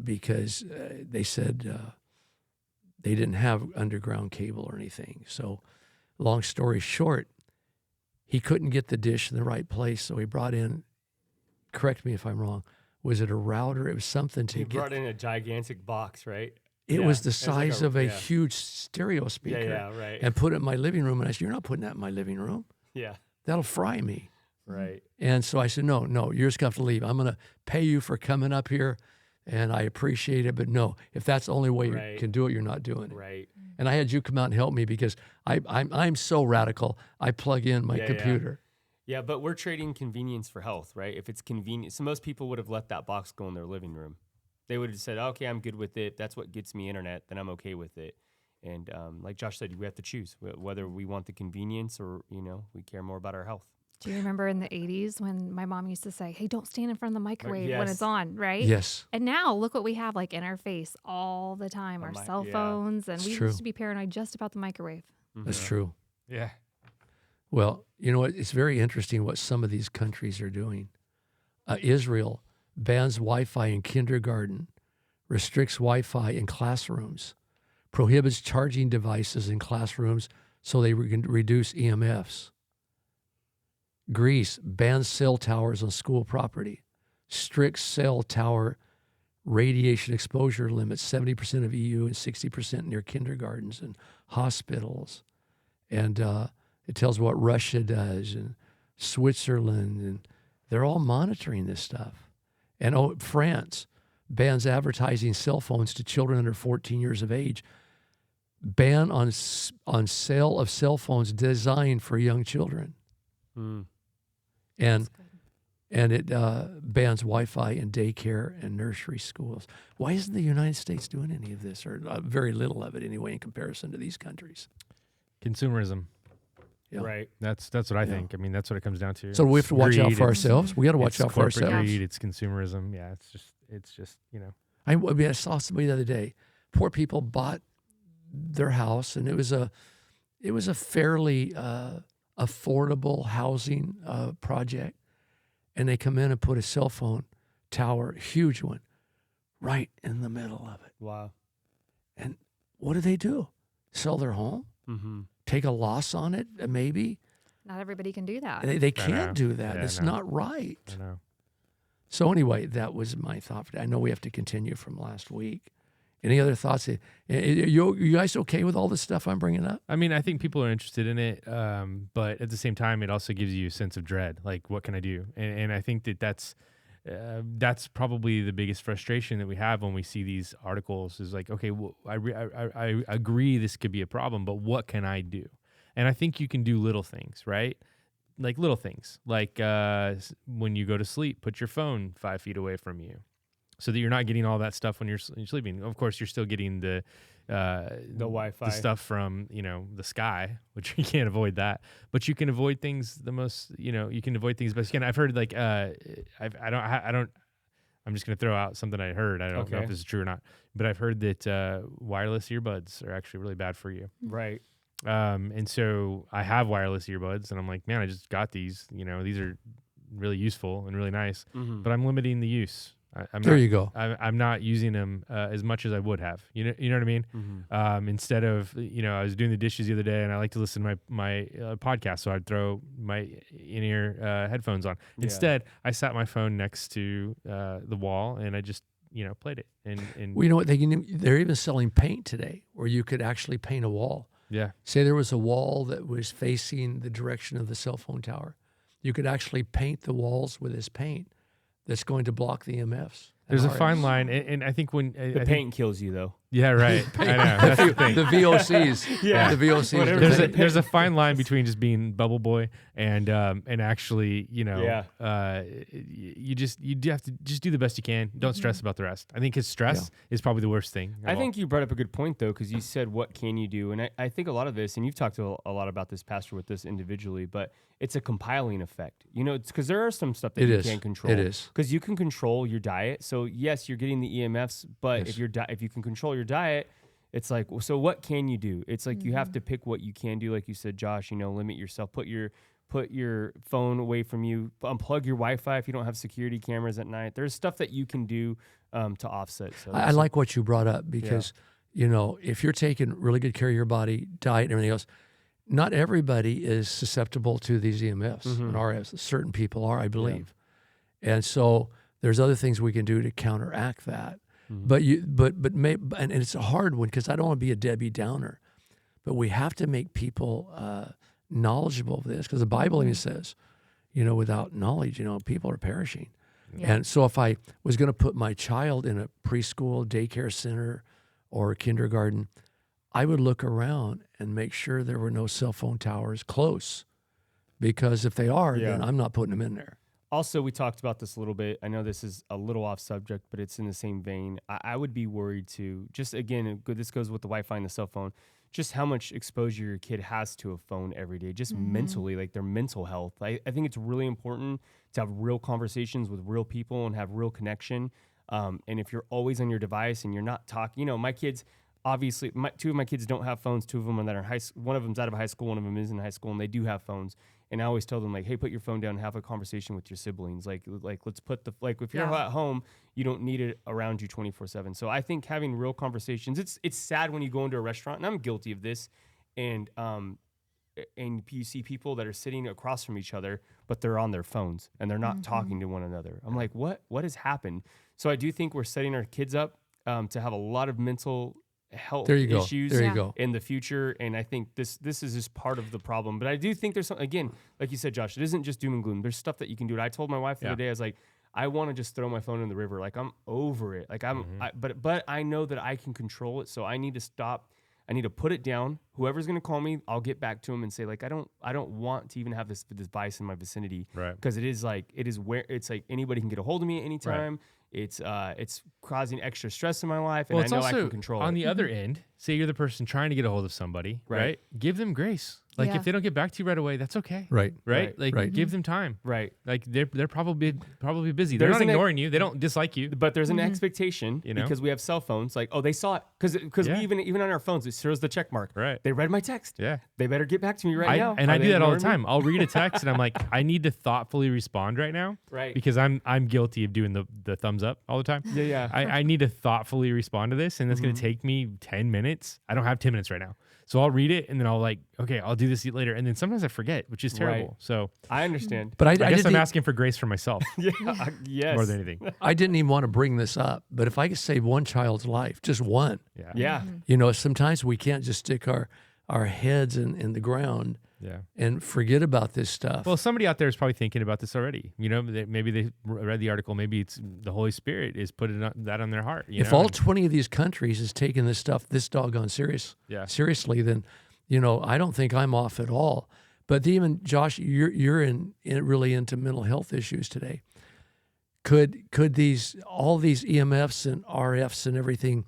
Speaker 3: because they said they didn't have underground cable or anything. So long story short, he couldn't get the dish in the right place. So he brought in, correct me if I'm wrong, was it a router? It was something to
Speaker 5: He brought in a gigantic box, right?
Speaker 3: It was the size of a
Speaker 5: yeah.
Speaker 3: huge stereo speaker.
Speaker 5: Yeah, right.
Speaker 3: And put it in my living room. And I said, you're not putting that in my living room.
Speaker 5: Yeah.
Speaker 3: That'll fry me.
Speaker 5: Right.
Speaker 3: And so I said, no, you're just going to have to leave. I'm going to pay you for coming up here, and I appreciate it. But no, if that's the only way you can do it, you're not doing it.
Speaker 5: Right.
Speaker 3: And I had you come out and help me because I'm so radical. I plug in my computer.
Speaker 5: Yeah, but we're trading convenience for health, right? If it's convenient. So most people would have let that box go in their living room. They would have said, okay, I'm good with it. That's what gets me internet. Then I'm okay with it. And like Josh said, we have to choose whether we want the convenience or, we care more about our health.
Speaker 4: Do you remember in the 80s when my mom used to say, hey, don't stand in front of the microwave when it's on, right?
Speaker 3: Yes.
Speaker 4: And now look what we have like in our face all the time, our cell phones. And we used to be paranoid just about the microwave.
Speaker 5: Mm-hmm.
Speaker 3: That's true.
Speaker 2: Yeah.
Speaker 3: Well, you know what? It's very interesting what some of these countries are doing. Israel bans Wi-Fi in kindergarten, restricts Wi-Fi in classrooms, prohibits charging devices in classrooms so they can reduce EMFs. Greece bans cell towers on school property, strict cell tower radiation exposure limits, 70% of EU and 60% near kindergartens and hospitals. And it tells what Russia does and Switzerland, and they're all monitoring this stuff. And France bans advertising cell phones to children under 14 years of age. Ban on sale of cell phones designed for young children.
Speaker 5: Mm.
Speaker 3: And it bans Wi-Fi in daycare and nursery schools. Why isn't the United States doing any of this, or very little of it anyway, in comparison to these countries?
Speaker 2: Consumerism.
Speaker 3: Yeah.
Speaker 5: Right.
Speaker 2: That's what I think. I mean, that's what it comes down to.
Speaker 3: So we have to watch out
Speaker 2: Greed,
Speaker 3: for ourselves. We got to watch out for
Speaker 2: corporate
Speaker 3: ourselves.
Speaker 2: greed, it's consumerism. Yeah, it's just
Speaker 3: I saw somebody the other day. Poor people bought their house, and it was a fairly affordable housing project, and they come in and put a cell phone tower, huge one, right in the middle of it.
Speaker 5: Wow.
Speaker 3: And what do? Sell their home?
Speaker 5: Mm-hmm.
Speaker 3: Take a loss on it? Maybe.
Speaker 4: Not everybody can do that.
Speaker 3: They can't do that.
Speaker 2: Yeah,
Speaker 3: it's
Speaker 2: no.
Speaker 3: not right.
Speaker 2: I know.
Speaker 3: So anyway, that was my thought. I know we have to continue from last week. Any other thoughts? You guys okay with all this stuff I'm bringing up?
Speaker 2: I mean, I think people are interested in it, but at the same time, it also gives you a sense of dread. Like, what can I do? And I think that's probably the biggest frustration that we have when we see these articles. Is like, okay, well, I agree this could be a problem, but what can I do? And I think you can do little things, right? Like little things, like when you go to sleep, put your phone 5 feet away from you, so that you're not getting all that stuff when you're sleeping. Of course, you're still getting the
Speaker 5: Wi-Fi,
Speaker 2: the stuff from the sky, which you can't avoid that. But you can avoid things the most. You can avoid things best you can. I've heard like I'm just gonna throw out something I heard. I don't know if this is true or not, but I've heard that wireless earbuds are actually really bad for you.
Speaker 5: Right.
Speaker 2: And so I have wireless earbuds, and I'm like, man, I just got these. These are really useful and really nice, but I'm limiting the use.
Speaker 3: You go.
Speaker 2: I'm not using them as much as I would have. You know what I mean?
Speaker 5: Mm-hmm.
Speaker 2: Instead of I was doing the dishes the other day, and I like to listen to my podcast, so I'd throw my in-ear headphones on.
Speaker 5: Yeah.
Speaker 2: Instead, I sat my phone next to the wall, and I just played it. And
Speaker 3: Well, you know what? They're even selling paint today, where you could actually paint a wall.
Speaker 2: yeah,
Speaker 3: Say there was a wall that was facing the direction of the cell phone tower. You could actually paint the walls with this paint that's going to block the EMFs.
Speaker 2: there's a fine line, and I think when
Speaker 5: The paint kills you though.
Speaker 2: Yeah, right. I know. That's the thing.
Speaker 3: The VOCs.
Speaker 5: Yeah.
Speaker 3: The VOCs.
Speaker 5: Whatever.
Speaker 2: There's a fine line between just being bubble boy and actually, you do have to just do the best you can. Don't stress about the rest. I think his stress is probably the worst thing.
Speaker 5: I think you brought up a good point though, because you said what can you do, and I think a lot of this, and you've talked a lot about this, Pastor, with this individually, but it's a compiling effect. It's because there are some stuff that you can't control.
Speaker 3: It is
Speaker 5: because you can control your diet. So yes, you're getting the EMFs, but if you can control your diet, it's like, so what can you do? It's like you have to pick what you can do, like you said, Josh. Limit yourself. Put your phone away from you. Unplug your Wi-Fi if you don't have security cameras at night. There's stuff that you can do to offset. So
Speaker 3: I like what you brought up because if you're taking really good care of your body, diet, and everything else, not everybody is susceptible to these EMFs and RFs. Certain people are, I believe, and so there's other things we can do to counteract that. But it's a hard one because I don't want to be a Debbie Downer, but we have to make people knowledgeable of this because the Bible even says, without knowledge, people are perishing. Yeah. And so if I was going to put my child in a preschool, daycare center, or kindergarten, I would look around and make sure there were no cell phone towers close, because if they are, then I'm not putting them in there.
Speaker 5: Also, we talked about this a little bit. I know this is a little off subject, but it's in the same vein. I would be worried too. Just again, this goes with the Wi-Fi and the cell phone. Just how much exposure your kid has to a phone every day, just mentally, like their mental health. I think it's really important to have real conversations with real people and have real connection. And if you're always on your device and you're not talking, my kids, obviously, two of my kids don't have phones. Two of them that are in high school. One of them's out of high school. One of them is in high school, and they do have phones. And I always tell them, like, hey, put your phone down and have a conversation with your siblings. Like let's put if you're at home, you don't need it around you 24/7. So I think having real conversations, it's sad when you go into a restaurant, and I'm guilty of this, and you see people that are sitting across from each other, but they're on their phones and they're not talking to one another. I'm like, what has happened? So I do think we're setting our kids up to have a lot of mental health issues in the future, and I think this is just part of the problem. But I do think there's some, again, like you said, Josh, it isn't just doom and gloom. There's stuff that you can do. I told my wife the other day, I was like, I want to just throw my phone in the river. Like, I'm over it. Like but I know that I can control it, so I need to stop. I need to put it down. Whoever's going to call me, I'll get back to him and say, like, I don't want to even have this device in my vicinity, right? Because it is like anybody can get a hold of me at any time. Right. It's causing extra stress in my life, and I know I can control it.
Speaker 2: On the other end, say you're the person trying to get a hold of somebody, right? Give them grace. Like if they don't get back to you right away, that's okay. Right. Give them time. Right. Like they're probably busy. They're not ignoring you. They don't dislike you.
Speaker 5: But there's an expectation, because we have cell phones. Like, oh, they saw it because we even on our phones it shows the check mark. Right. They read my text. Yeah. They better get back to me right now.
Speaker 2: And I do that all the time. I'll read a text and I'm like, I need to thoughtfully respond right now. Right. Because I'm guilty of doing the thumbs up all the time. Yeah. I need to thoughtfully respond to this, and that's going to take me 10 minutes. I don't have 10 minutes right now. So I'll read it, and then I'll okay, I'll do this later. And then sometimes I forget, which is terrible. Right. So
Speaker 5: I understand.
Speaker 2: But I guess I'm asking for grace for myself.
Speaker 5: Yes.
Speaker 2: More than anything.
Speaker 3: I didn't even want to bring this up, but if I could save one child's life, just one.
Speaker 5: Yeah.
Speaker 3: Sometimes we can't just stick our heads in the ground and forget about this stuff.
Speaker 2: Well, somebody out there is probably thinking about this already. Maybe they read the article. Maybe it's the Holy Spirit is putting that on their heart.
Speaker 3: If all 20 of these countries is taking this stuff this doggone seriously, then I don't think I'm off at all. But even Josh, you're really into mental health issues today. Could all these EMFs and RFs and everything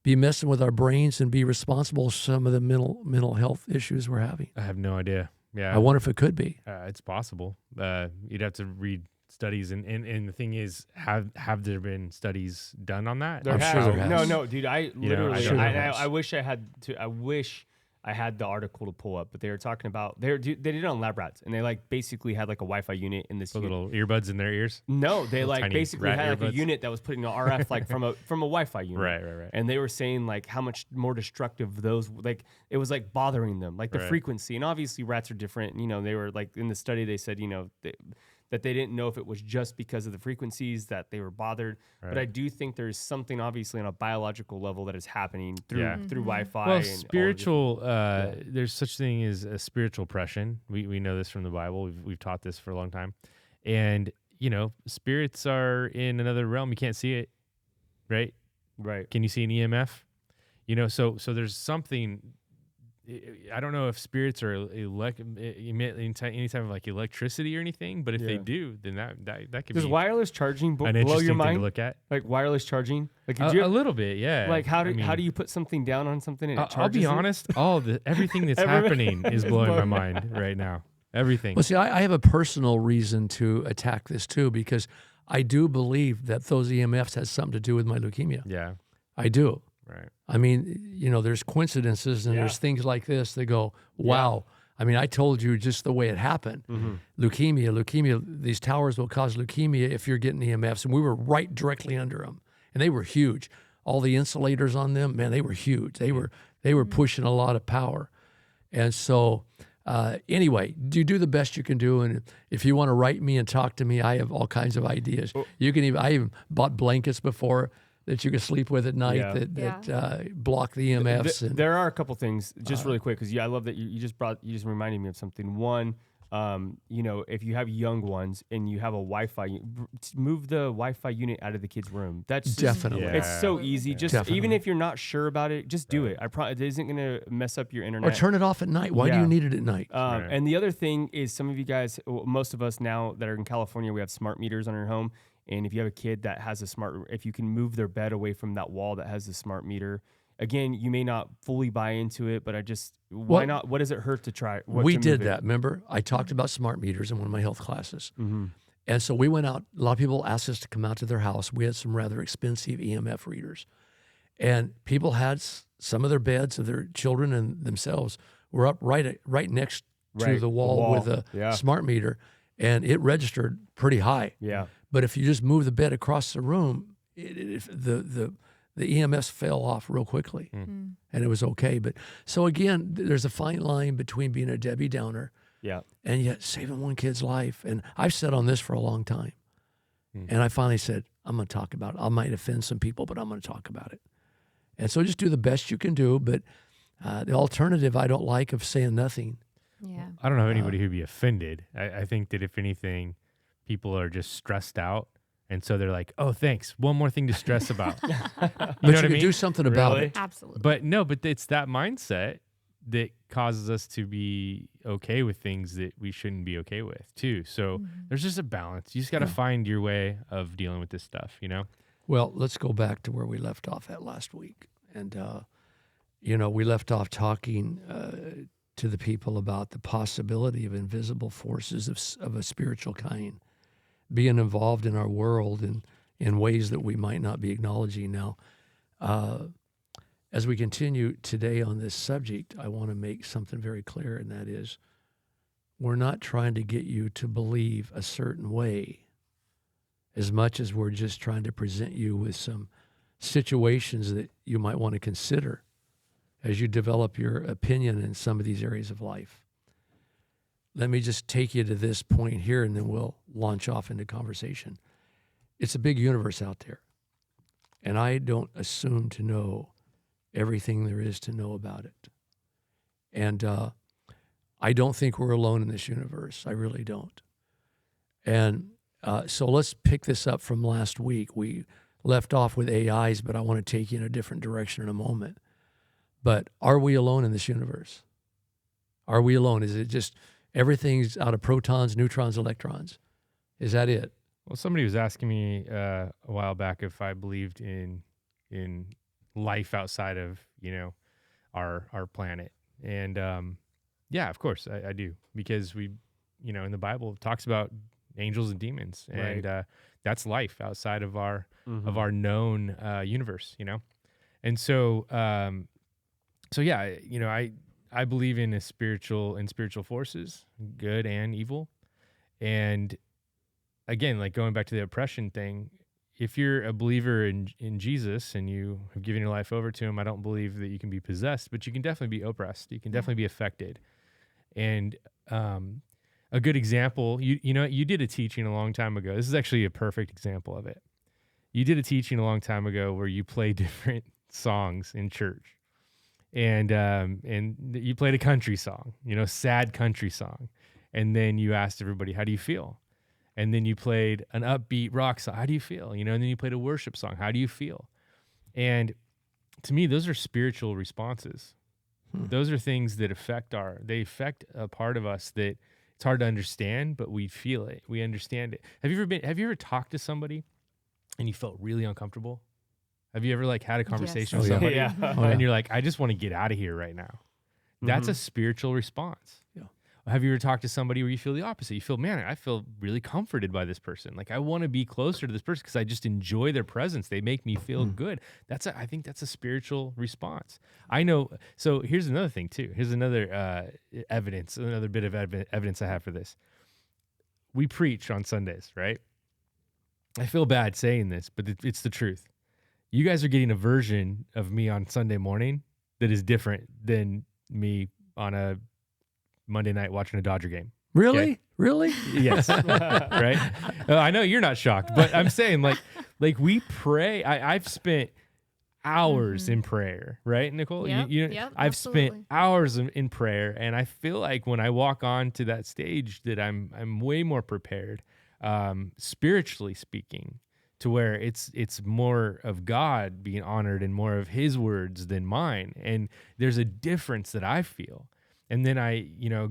Speaker 3: be messing with our brains and be responsible for some of the mental health issues we're having?
Speaker 2: I have no idea. Yeah,
Speaker 3: I wonder if it could be.
Speaker 2: It's possible. You'd have to read studies, and the thing is, have there been studies done on that?
Speaker 3: I'm sure there has.
Speaker 5: No, dude. I literally, I wish I had to. I wish I had the article to pull up, but they were talking about they did it on lab rats, and they basically had a Wi-Fi unit in this
Speaker 2: little earbuds in their ears.
Speaker 5: No, they basically had a unit that was putting an RF from a Wi-Fi unit.
Speaker 2: Right.
Speaker 5: And they were saying how much more destructive those it was bothering them, the frequency. And obviously rats are different. They were in the study they said that they didn't know if it was just because of the frequencies that they were bothered. Right. But I do think there's something obviously on a biological level that is happening through Wi-Fi.
Speaker 2: Well, spiritual, there's such thing as a spiritual oppression. We know this from the Bible. We've taught this for a long time. And, spirits are in another realm. You can't see it, right?
Speaker 5: Right.
Speaker 2: Can you see an EMF? So there's something. I don't know if spirits are emit any type of like electricity or anything, but if they do, then that could
Speaker 5: Does
Speaker 2: be
Speaker 5: wireless charging
Speaker 2: an
Speaker 5: blow
Speaker 2: interesting
Speaker 5: your
Speaker 2: thing
Speaker 5: mind?
Speaker 2: to look at.
Speaker 5: Like wireless charging? Like
Speaker 2: A little bit, yeah.
Speaker 5: Like how do you put something down on something and it charges
Speaker 2: I'll be
Speaker 5: it?
Speaker 2: honest, everything that's happening is blowing my mind right now. Everything.
Speaker 3: Well, see, I have a personal reason to attack this too, because I do believe that those EMFs has something to do with my leukemia.
Speaker 2: Yeah.
Speaker 3: I do.
Speaker 2: Right.
Speaker 3: I mean, there's coincidences and there's things like this that go, wow. I mean, I told you just the way it happened. Leukemia, these towers will cause leukemia if you're getting EMFs. And we were right directly under them. And they were huge. All the insulators on them, man, they were huge. They were pushing a lot of power. And so anyway, you do the best you can do. And if you want to write me and talk to me, I have all kinds of ideas. I even bought blankets before that you can sleep with at night that block the EMFs.
Speaker 5: There are a couple things, just really quick, because I love that you just reminded me of something. One, if you have young ones and you have a Wi-Fi, move the Wi-Fi unit out of the kid's room. That's
Speaker 3: definitely.
Speaker 5: It's so easy. Just
Speaker 3: Definitely.
Speaker 5: even if you're not sure about it, just do it. It isn't going to mess up your internet.
Speaker 3: Or turn it off at night. Why do you need it at night?
Speaker 5: And the other thing is, some of you guys, most of us now that are in California, we have smart meters on our home. And if you have a kid that has if you can move their bed away from that wall that has the smart meter, again, you may not fully buy into it, but why not? What does it hurt to try?
Speaker 3: We did that. Remember, I talked about smart meters in one of my health classes. And so we went out. A lot of people asked us to come out to their house. We had some rather expensive EMF readers. And people had some of their beds of their children and themselves were up right next to the wall with a smart meter. And it registered pretty high.
Speaker 5: Yeah.
Speaker 3: But if you just move the bed across the room, the EMFs fell off real quickly, and it was okay. But so again, there's a fine line between being a Debbie Downer, and yet saving one kid's life. And I've said on this for a long time, and I finally said, I'm going to talk about it. I might offend some people, but I'm going to talk about it. And so just do the best you can do. But the alternative I don't like of saying nothing.
Speaker 4: Yeah.
Speaker 2: I don't know anybody who'd be offended. I think that if anything, people are just stressed out. And so they're like, oh, thanks. One more thing to stress about. You
Speaker 3: But you can do something about it.
Speaker 4: Absolutely.
Speaker 2: But it's that mindset that causes us to be okay with things that we shouldn't be okay with too. So there's just a balance. You just got to find your way of dealing with this stuff,
Speaker 3: Well, let's go back to where we left off at last week. And, we left off talking to the people about the possibility of invisible forces of a spiritual kind being involved in our world in ways that we might not be acknowledging now. As we continue today on this subject, I want to make something very clear, and that is we're not trying to get you to believe a certain way as much as we're just trying to present you with some situations that you might want to consider as you develop your opinion in some of these areas of life. Let me just take you to this point here, and then we'll launch off into conversation. It's a big universe out there, and I don't assume to know everything there is to know about it. And I don't think we're alone in this universe. I really don't. And so let's pick this up from last week. We left off with AIs, but I want to take you in a different direction in a moment. But are we alone in this universe? Are we alone? Is it just everything's out of protons, neutrons, electrons? Is that it?
Speaker 2: Well, somebody was asking me a while back if I believed in life outside of our planet, and yeah, of course I do, because we in the Bible it talks about angels and demons, and that's life outside of our known universe, and so yeah, I believe in spiritual forces, good and evil. And again, like going back to the oppression thing, if you're a believer in Jesus and you have given your life over to him, I don't believe that you can be possessed, but you can definitely be oppressed. You can definitely be affected. And a good example, you did a teaching a long time ago. This is actually a perfect example of it. You did a teaching a long time ago where you play different songs in church. And you played a country song, sad country song. And then you asked everybody, how do you feel? And then you played an upbeat rock song. How do you feel? And then you played a worship song. How do you feel? And to me, those are spiritual responses. Those are things that affect a part of us that it's hard to understand, but we feel it. We understand it. Have you ever talked to somebody and you felt really uncomfortable? Have you ever like had a conversation with somebody and you're like, I just want to get out of here right now? That's a spiritual response. Yeah. Have you ever talked to somebody where you feel the opposite? You feel, man, I feel really comforted by this person. Like I want to be closer to this person because I just enjoy their presence. They make me feel good. I think that's a spiritual response. I know. So here's another thing too. Here's another evidence, another bit of evidence I have for this. We preach on Sundays, right? I feel bad saying this, but it's the truth. You guys are getting a version of me on Sunday morning that is different than me on a Monday night watching a Dodger game.
Speaker 3: Really?
Speaker 2: Okay?
Speaker 3: Really?
Speaker 2: Yes. Right? I know you're not shocked, but I'm saying like we pray. I've spent hours in prayer, right, Nicole?
Speaker 4: Yep,
Speaker 2: I've
Speaker 4: absolutely.
Speaker 2: spent hours in prayer, and I feel like when I walk on to that stage that I'm way more prepared, spiritually speaking, to where it's more of God being honored and more of his words than mine. And there's a difference that I feel. And then I,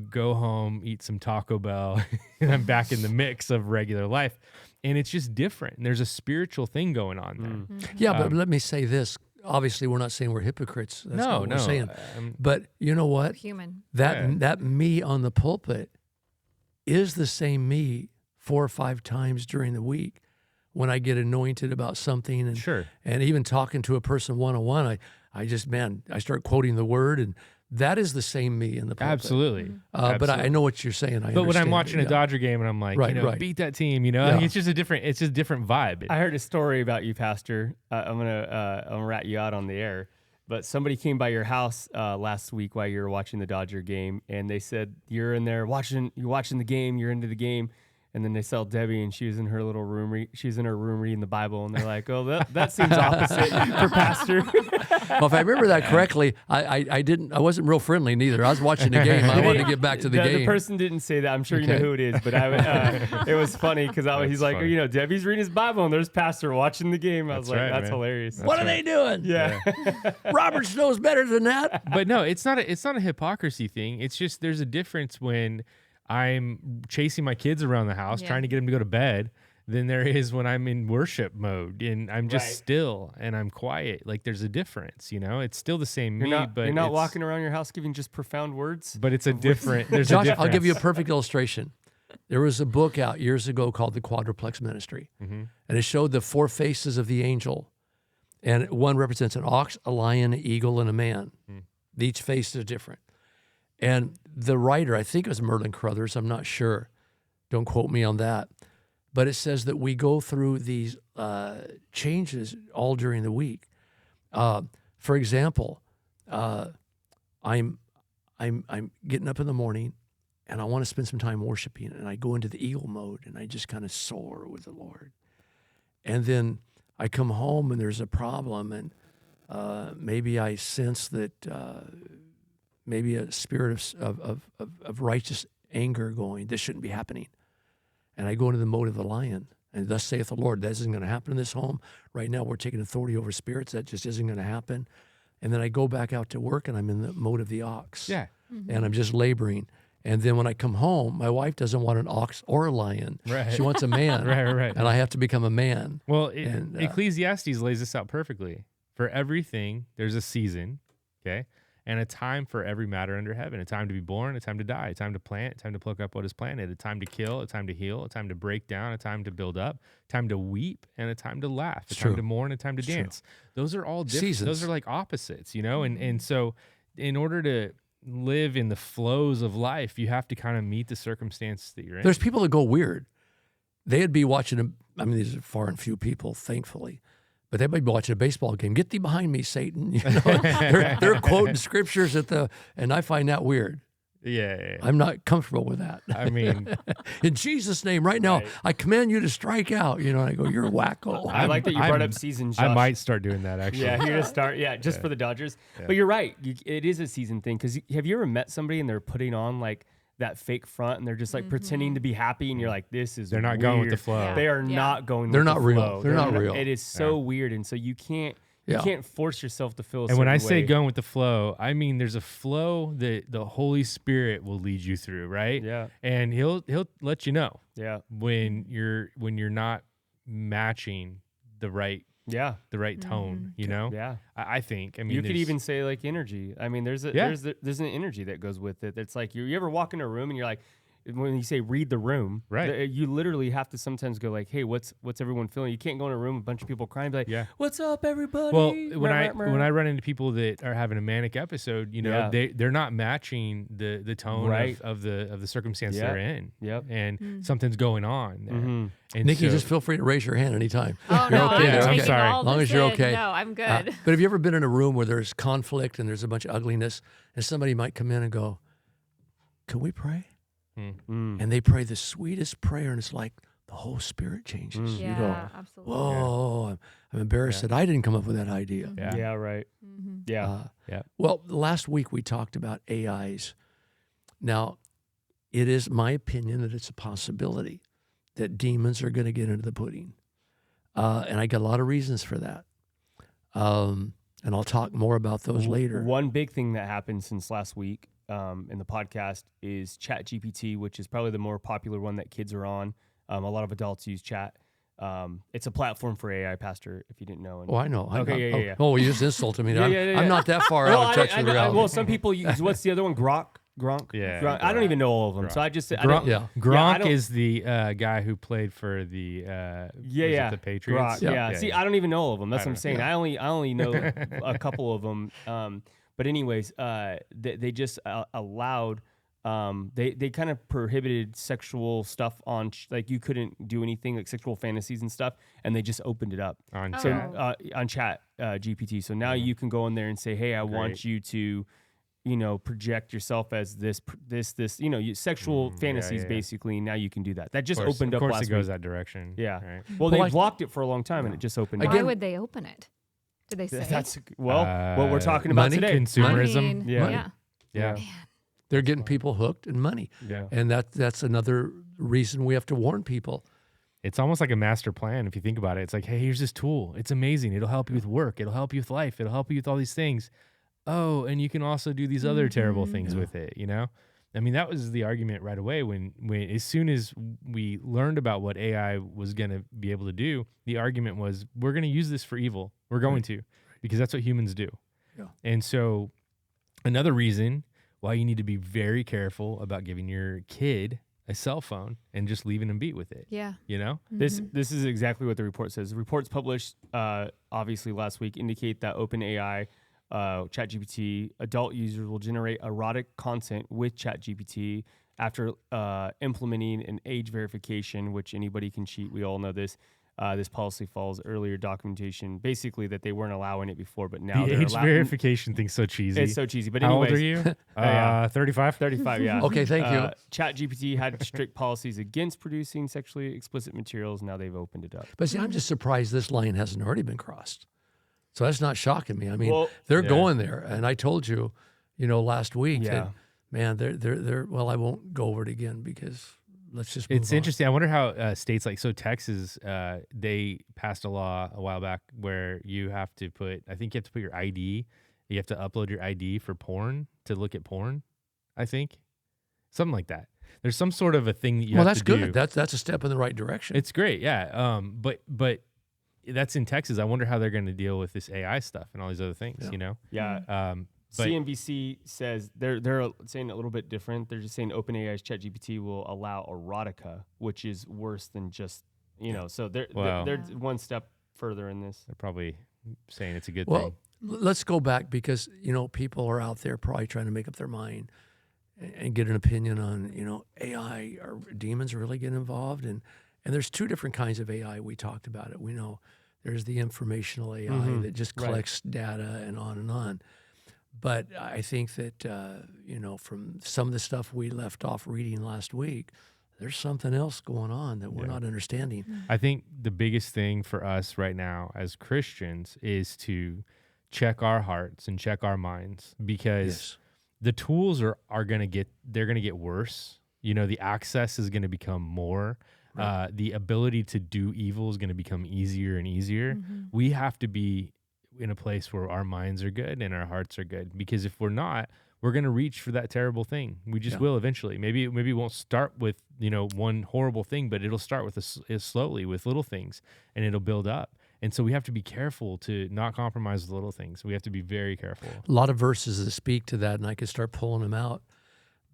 Speaker 2: go home, eat some Taco Bell, and I'm back in the mix of regular life. And it's just different. And there's a spiritual thing going on there.
Speaker 3: Yeah, but let me say this. Obviously, we're not saying we're hypocrites. That's not what we're saying. But you know what?
Speaker 4: Human.
Speaker 3: That me on the pulpit is the same me 4 or 5 times during the week when I get anointed about something. And,
Speaker 2: Sure.
Speaker 3: And even talking to a person one-on-one, I start quoting the word, and that is the same me in the pulpit.
Speaker 2: Absolutely.
Speaker 3: But I know what you're saying.
Speaker 2: But when I'm watching
Speaker 3: a
Speaker 2: a Dodger game and I'm like,
Speaker 3: Right.
Speaker 2: beat that team, like, it's just a different vibe.
Speaker 5: I heard a story about you, Pastor. I'm gonna rat you out on the air. But somebody came by your house last week while you were watching the Dodger game, and they said you're in there watching the game, you're into the game. And then they saw Debbie, and she was in her little room. She's in her room reading the Bible, and they're like, "Oh, that seems opposite for Pastor."
Speaker 3: Well, if I remember that correctly, I wasn't real friendly neither. I was watching the game. I wanted to get back to the game.
Speaker 5: The person didn't say that. I'm sure you know who it is, but it was funny because he's like,
Speaker 2: funny.
Speaker 5: Debbie's reading his Bible, and there's Pastor watching the game. I was like, that's hilarious.
Speaker 3: What are they doing?
Speaker 5: Yeah.
Speaker 3: Roberts knows better than that.
Speaker 2: But no, it's not a hypocrisy thing. It's just there's a difference when I'm chasing my kids around the house, trying to get them to go to bed, than there is when I'm in worship mode and I'm just still and I'm quiet. Like there's a difference, It's still the same but
Speaker 5: you're not walking around your house giving just profound words.
Speaker 2: But it's a different. There's
Speaker 3: Josh,
Speaker 2: a difference.
Speaker 3: I'll give you a perfect illustration. There was a book out years ago called The Quadruplex Ministry, and it showed the 4 faces of the angel, and one represents an ox, a lion, an eagle, and a man. Each face is different. And the writer, I think it was Merlin Carothers, I'm not sure. Don't quote me on that. But it says that we go through these changes all during the week. For example, I'm getting up in the morning and I want to spend some time worshiping, and I go into the eagle mode and I just kind of soar with the Lord. And then I come home and there's a problem, and maybe I sense that maybe a spirit of righteous anger going, this shouldn't be happening. And I go into the mode of the lion. And thus saith the Lord, that isn't going to happen in this home. Right now we're taking authority over spirits. That just isn't going to happen. And then I go back out to work and I'm in the mode of the ox.
Speaker 2: Yeah.
Speaker 3: And I'm just laboring. And then when I come home, my wife doesn't want an ox or a lion.
Speaker 2: Right.
Speaker 3: She wants a man.
Speaker 2: Right.
Speaker 3: And I have to become a man.
Speaker 2: Well, Ecclesiastes lays this out perfectly. For everything, there's a season, okay? And a time for every matter under heaven. A time to be born, a time to die, a time to plant, a time to pluck up what is planted, a time to kill, a time to heal, a time to break down, a time to build up, a time to weep, and a time to laugh, a time to mourn, a time to dance. Those are all different.
Speaker 3: Seasons.
Speaker 2: Those are like opposites, And so in order to live in the flows of life, you have to kind of meet the circumstances that you're in.
Speaker 3: There's people that go weird. They'd be watching these are far and few people, thankfully. But they might be watching a baseball game. Get thee behind me, Satan. They're quoting scriptures and I find that weird.
Speaker 2: Yeah.
Speaker 3: I'm not comfortable with that.
Speaker 2: I mean,
Speaker 3: in Jesus' name, right now, I command you to strike out. And I go, you're a wacko.
Speaker 5: I like that you brought up seasons, Josh.
Speaker 2: I might start doing that, actually.
Speaker 5: Yeah, here to start. Yeah, just for the Dodgers. Yeah. But you're right. It is a season thing. Because have you ever met somebody and they're putting on like that fake front and they're just like pretending to be happy, and you're like, this is
Speaker 2: They're not
Speaker 5: weird.
Speaker 2: going with the flow.
Speaker 5: They are not going
Speaker 3: They're
Speaker 5: with
Speaker 3: not
Speaker 5: the
Speaker 3: real.
Speaker 5: flow.
Speaker 3: They're not real.
Speaker 5: It is so weird. And so you can't
Speaker 3: Yeah.
Speaker 5: You can't force yourself to feel a
Speaker 2: And when I
Speaker 5: certain
Speaker 2: say
Speaker 5: way.
Speaker 2: going with the flow, I mean there's a flow that the Holy Spirit will lead you through, right?
Speaker 5: Yeah.
Speaker 2: And he'll let you know
Speaker 5: Yeah.
Speaker 2: when you're not matching the right tone, you know?
Speaker 5: Yeah.
Speaker 2: I think. I mean,
Speaker 5: You could
Speaker 2: there's-
Speaker 5: even say like energy. I mean, there's an energy that goes with it. It's like you ever walk in a room and you're like, when you say read the room,
Speaker 2: Right.
Speaker 5: You literally have to sometimes go like, hey, what's everyone feeling? You can't go in a room with a bunch of people crying, and be like,
Speaker 2: Yeah.
Speaker 5: what's up, everybody?
Speaker 2: Well, when I run into people that are having a manic episode, you know,
Speaker 5: Yeah.
Speaker 2: they're not matching the tone
Speaker 5: Right.
Speaker 2: of the circumstance
Speaker 5: Yeah.
Speaker 2: they're in.
Speaker 5: Yep.
Speaker 2: And something's going on there.
Speaker 5: Mhm.
Speaker 2: And
Speaker 3: Nikki,
Speaker 2: so-
Speaker 3: just feel free to raise your hand anytime.
Speaker 4: Oh
Speaker 3: You're
Speaker 4: no,
Speaker 3: okay
Speaker 4: I'm
Speaker 3: there.
Speaker 4: taking
Speaker 3: Okay.
Speaker 2: sorry.
Speaker 4: all
Speaker 3: As long
Speaker 4: this
Speaker 3: as you're
Speaker 4: in.
Speaker 3: okay.
Speaker 4: No, I'm good.
Speaker 3: But have you ever been in a room where there's conflict and there's a bunch of ugliness, and somebody might come in and go, "Can we pray?"
Speaker 5: Mm.
Speaker 3: And they pray the sweetest prayer, and it's like the whole spirit changes.
Speaker 4: yeah,
Speaker 3: You go,
Speaker 4: absolutely.
Speaker 3: "Whoa!" I'm embarrassed that I didn't come up with that idea.
Speaker 2: Yeah.
Speaker 5: Yeah. Right.
Speaker 4: Mm-hmm.
Speaker 5: Yeah.
Speaker 2: Yeah.
Speaker 3: Well, last week we talked about AIs. Now, it is my opinion that it's a possibility that demons are going to get into the pudding. And I got a lot of reasons for that. And I'll talk more about those later.
Speaker 5: One big thing that happened since last week in the podcast is ChatGPT, which is probably the more popular one that kids are on. A lot of adults use Chat. It's a platform for AI, Pastor, if you didn't know. And
Speaker 3: Oh, I know.
Speaker 5: Okay, yeah.
Speaker 3: Oh, you just insulted me.
Speaker 5: Yeah.
Speaker 3: I'm not that far
Speaker 5: Well,
Speaker 3: out of touch with reality.
Speaker 5: well, some people use, what's the other one? Gronk?
Speaker 2: Yeah,
Speaker 5: Gronk. I don't even know all of them. So I just, I
Speaker 2: Gronk,
Speaker 5: don't,
Speaker 3: Yeah.
Speaker 2: Gronk
Speaker 5: don't-
Speaker 2: is the guy who played for the the Patriots.
Speaker 5: Gronk, yeah. See, I don't even know all of them. That's
Speaker 2: I
Speaker 5: what I'm
Speaker 2: don't
Speaker 5: saying. I only know a couple of them. But anyways, they just allowed. They kind of prohibited sexual stuff on like you couldn't do anything like sexual fantasies and stuff, and they just opened it up
Speaker 2: on
Speaker 4: Oh.
Speaker 2: Chat.
Speaker 5: on Chat GPT. So now you can go in there and say, hey, I want you to, project yourself as this, sexual fantasies
Speaker 2: yeah.
Speaker 5: basically. Now you can do that. That just
Speaker 2: Of course,
Speaker 5: opened
Speaker 2: of
Speaker 5: up
Speaker 2: course
Speaker 5: last
Speaker 2: it goes
Speaker 5: week.
Speaker 2: that direction.
Speaker 5: Yeah.
Speaker 2: Right.
Speaker 5: Well,
Speaker 3: Well,
Speaker 5: they blocked it for a long time, and it just opened up.
Speaker 4: Why would they open it? Did they say?
Speaker 5: That's what we're talking about
Speaker 3: money,
Speaker 5: today.
Speaker 2: Consumerism.
Speaker 4: I mean,
Speaker 5: Yeah.
Speaker 4: yeah.
Speaker 2: Yeah.
Speaker 3: They're getting people hooked in money.
Speaker 2: Yeah.
Speaker 3: And that's another reason we have to warn people.
Speaker 2: It's almost like a master plan if you think about it. It's like, hey, here's this tool. It's amazing. It'll help you with work. It'll help you with life. It'll help you with all these things. Oh, and you can also do these other terrible things with it, I mean, that was the argument right away when as soon as we learned about what AI was going to be able to do, the argument was we're going to use this for evil. We're going to, because that's what humans do.
Speaker 3: Yeah.
Speaker 2: And so another reason why you need to be very careful about giving your kid a cell phone and just leaving them be with it.
Speaker 4: Yeah.
Speaker 5: This is exactly what the report says. The reports published obviously last week indicate that OpenAI, ChatGPT, adult users will generate erotic content with ChatGPT after implementing an age verification, which anybody can cheat. We all know this. This policy follows earlier documentation, basically that they weren't allowing it before, but now
Speaker 2: The
Speaker 5: they're
Speaker 2: age
Speaker 5: allowing.
Speaker 2: verification thing's so cheesy.
Speaker 5: It's so cheesy. But
Speaker 2: How old
Speaker 5: anyways,
Speaker 2: are you? 35?
Speaker 5: 35, yeah.
Speaker 3: Okay, thank you.
Speaker 5: ChatGPT had strict policies against producing sexually explicit materials. Now they've opened it up.
Speaker 3: But see, I'm just surprised this line hasn't already been crossed. So that's not shocking me. I mean,
Speaker 5: Well,
Speaker 3: they're
Speaker 2: yeah.
Speaker 3: going there. And I told you, last week
Speaker 5: Yeah.
Speaker 3: that, man, they're, well, I won't go over it again because let's just move
Speaker 2: It's
Speaker 3: on.
Speaker 2: interesting. I wonder how states like Texas, they passed a law a while back where you have to put your ID. You have to upload your ID for porn to look at porn. I think something like that. There's some sort of a thing that you
Speaker 3: Well,
Speaker 2: have
Speaker 3: that's
Speaker 2: to
Speaker 3: good.
Speaker 2: do.
Speaker 3: That's a step in the right direction.
Speaker 2: It's great, yeah. But that's in Texas. I wonder how they're going to deal with this AI stuff and all these other things.
Speaker 5: Yeah.
Speaker 2: But
Speaker 5: CNBC says they're saying a little bit different. They're just saying OpenAI's ChatGPT will allow erotica, which is worse than just So they're one step further in this.
Speaker 2: they're probably saying it's a good
Speaker 3: well,
Speaker 2: thing.
Speaker 3: let's go back because, people are out there probably trying to make up their mind and get an opinion on, AI, are demons really get involved? And there's two different kinds of AI. We talked about it. We know there's the informational AI that just collects data and on and on. But I think that, from some of the stuff we left off reading last week, there's something else going on that we're not understanding.
Speaker 2: I think the biggest thing for us right now as Christians is to check our hearts and check our minds because the tools are going to get worse. The access is going to become more. The ability to do evil is going to become easier and easier. We have to be in a place where our minds are good and our hearts are good. Because if we're not, we're going to reach for that terrible thing. We just will eventually. Maybe it won't start with, one horrible thing, but it'll start with slowly with little things, and it'll build up. And so we have to be careful to not compromise the little things. We have to be very careful.
Speaker 3: A lot of verses that speak to that, and I could start pulling them out.